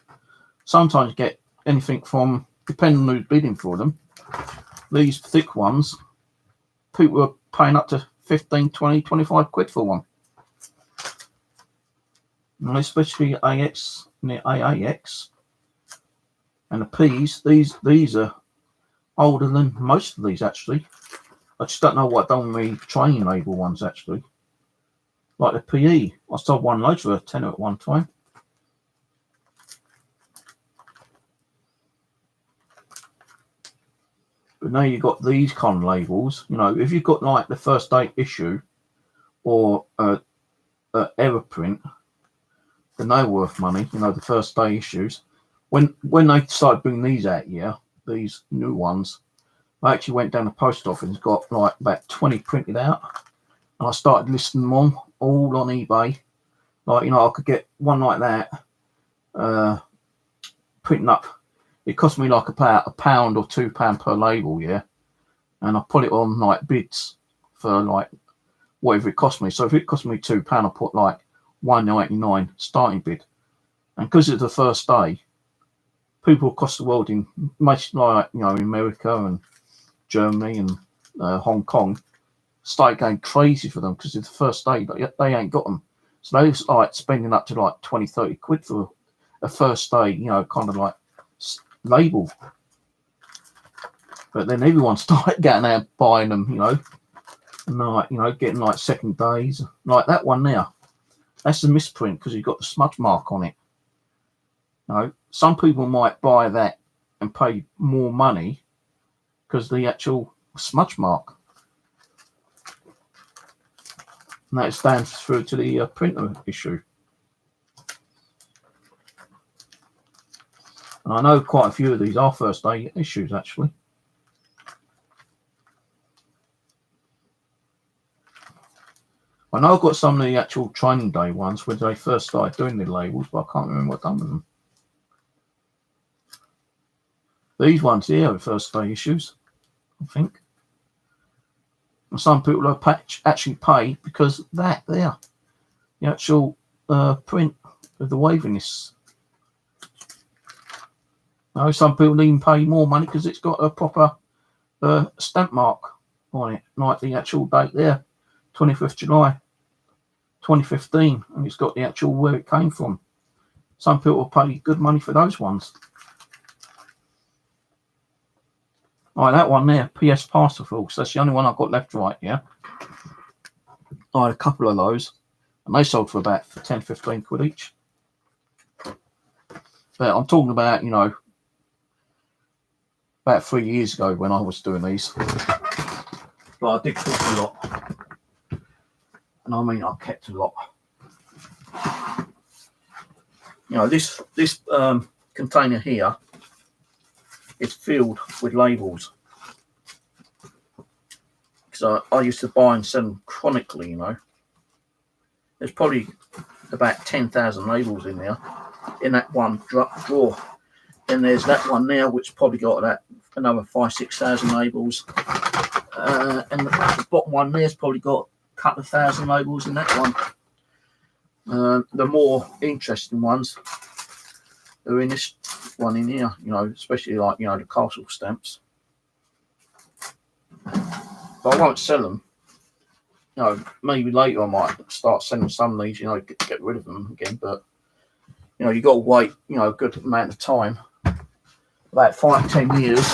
sometimes get anything from, depending on who's bidding for them, these thick ones, people are paying up to 15, 20, 25 quid for one. And especially AX and the AAX and the P's, these are older than most of these actually. I just don't know what done with the training label ones actually. Like the PE, I sold one load for a tenner at one time. But now you've got these kind of labels. You know, if you've got like the first day issue or error print, then they're worth money. You know, the first day issues. When they started bringing these out here, these new ones, I actually went down the post office and got like about 20 printed out, and I started listing them on all on eBay. Like, you know, I could get one like that printing up. It cost me like about £1 or £2 per label, yeah. And I put it on like bids for like whatever it cost me. So if it cost me £2, I put like £1.99 starting bid. And because it's the first day, people across the world, in most like, you know, America and Germany and Hong Kong, started going crazy for them because it's the first day, but they ain't got them. So they was like spending up to like 20, 30 quid for a first day, you know, kind of like label. But then everyone started getting out buying them, you know, and like, you know, getting like second days, like that one there. That's a misprint because you've got the smudge mark on it. You know, some people might buy that and pay more money because the actual smudge mark. And that stands through to the printer issue. And I know quite a few of these are first day issues actually. I know I've got some of the actual training day ones where they first started doing the labels, but I can't remember what I've done with them. These ones here are first day issues, I think. And some people will actually pay because that there, the actual print of the waviness. Now, some people even pay more money because it's got a proper stamp mark on it, like the actual date there, 25th July 2015, and it's got the actual where it came from. Some people will pay good money for those ones. Right, that one there, PS Parcelforce. That's the only one I've got left right here. I had a couple of those, and they sold for about 10, 15 quid each. But I'm talking about, you know, about 3 years ago when I was doing these. But I did keep a lot. And I mean, I kept a lot. You know, this container here is filled with labels. Because I used to buy and sell them chronically, you know. There's probably about 10,000 labels in there, in that one drawer. Then there's that one there, which probably got that another 5,000-6,000 labels. And the bottom one there's probably got a couple of thousand labels in that one. The more interesting ones are in this one in here, you know, especially like, you know, the castle stamps. But I won't sell them. You know, maybe later I might start selling some of these, you know, get rid of them again. But, you know, you got to wait, you know, a good amount of time, about 5 to 10 years,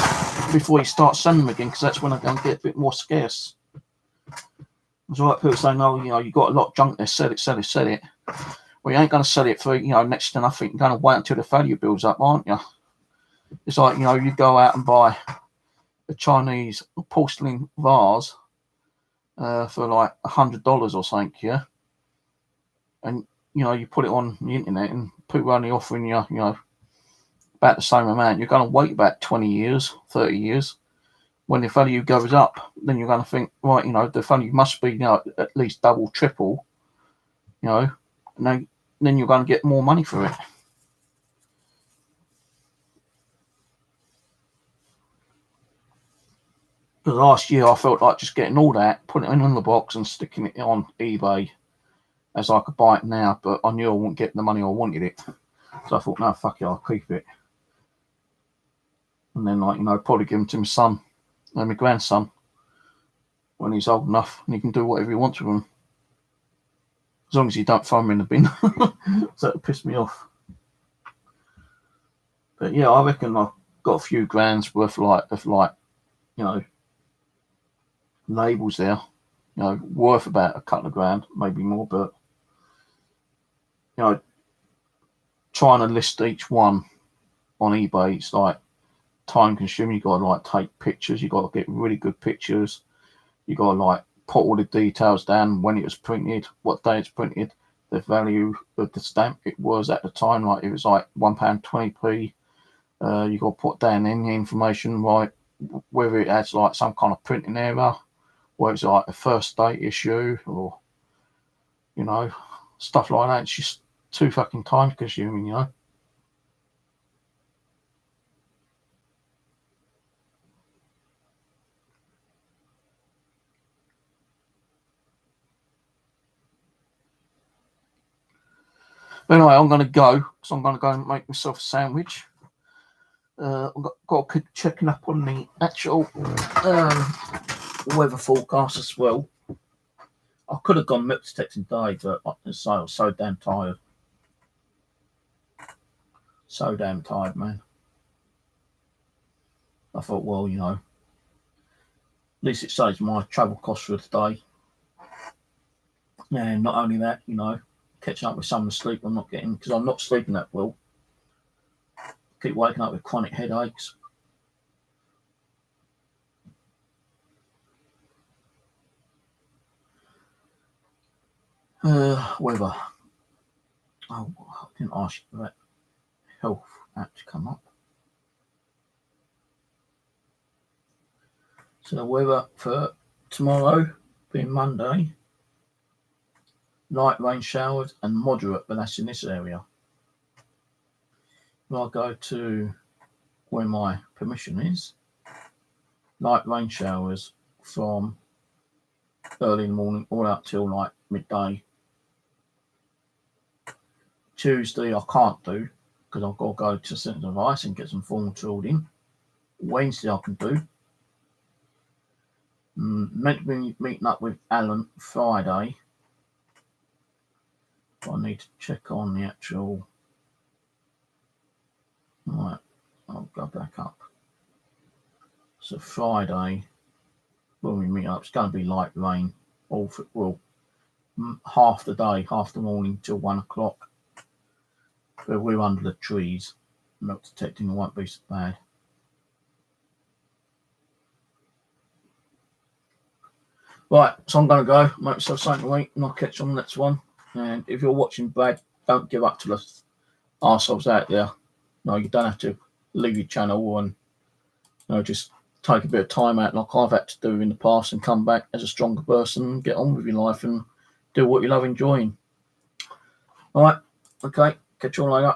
before you start selling them again, because that's when they're going to get a bit more scarce. There's a lot of people saying, oh, you know, you got a lot of junk there, sell it, sell it, sell it. Well, you ain't going to sell it for, you know, next to nothing. You're going to wait until the value builds up, aren't you? It's like, you know, you go out and buy a Chinese porcelain vase for like $100 or something, yeah? And, you know, you put it on the internet and people are only offering you, you know, about the same amount. You're going to wait about 20 years, 30 years. When the value goes up, then you're going to think, right, you know, the value must be, you know, at least double, triple, you know, and then you're going to get more money for it. Because last year I felt like just getting all that, putting it in the box and sticking it on eBay as I could buy it now, but I knew I wouldn't get the money I wanted it. So I thought, no, fuck it, I'll keep it. And then, like, you know, probably give them to my son and my grandson when he's old enough and he can do whatever he wants with them. As long as you don't throw them in the bin. So that'll piss me off. But yeah, I reckon I've got a few grand's worth of like, you know, labels there, you know, worth about a couple of grand, maybe more, but, you know, trying to list each one on eBay, it's like time consuming. You got to like take pictures, you got to get really good pictures, you got to like put all the details down, when it was printed, what day it's printed, the value of the stamp it was at the time, like it was like £1.20p. You got to put down any information, like whether it has like some kind of printing error, whether it's like a first date issue, or, you know, stuff like that. It's just too fucking time consuming, you know. But anyway, I'm going to go, so I'm going to go and make myself a sandwich. I've got to keep checking up on the actual weather forecast as well. I could have gone milk detecting today, but I was so damn tired. So damn tired, man. I thought, well, you know, at least it saves my travel costs for today. And not only that, you know, catching up with some of the sleep I'm not getting, because I'm not sleeping that well. Keep waking up with chronic headaches. Weather. Oh, I didn't ask you for that health app to come up. So the weather for tomorrow, being Monday, light rain showers and moderate, but that's in this area. When I go to where my permission is, light rain showers from early in the morning all up till like midday. Tuesday I can't do because I've got to go to St. Device and get some formal tooled in. Wednesday I can do. Meant to be meeting up with Alan Friday. I need to check on the actual. Right, I'll go back up. So Friday, when we meet up, it's going to be light rain. All for, well, half the day, half the morning till 1 o'clock. But we're under the trees. Not detecting it won't be so bad. Right, so I'm going to go make myself something to eat, and I'll catch you on the next one. And if you're watching Brad, don't give up to us arseholes out there. No, you don't have to leave your channel and just take a bit of time out like I've had to do in the past and come back as a stronger person and get on with your life and do what you love enjoying. All right, okay, catch you all later.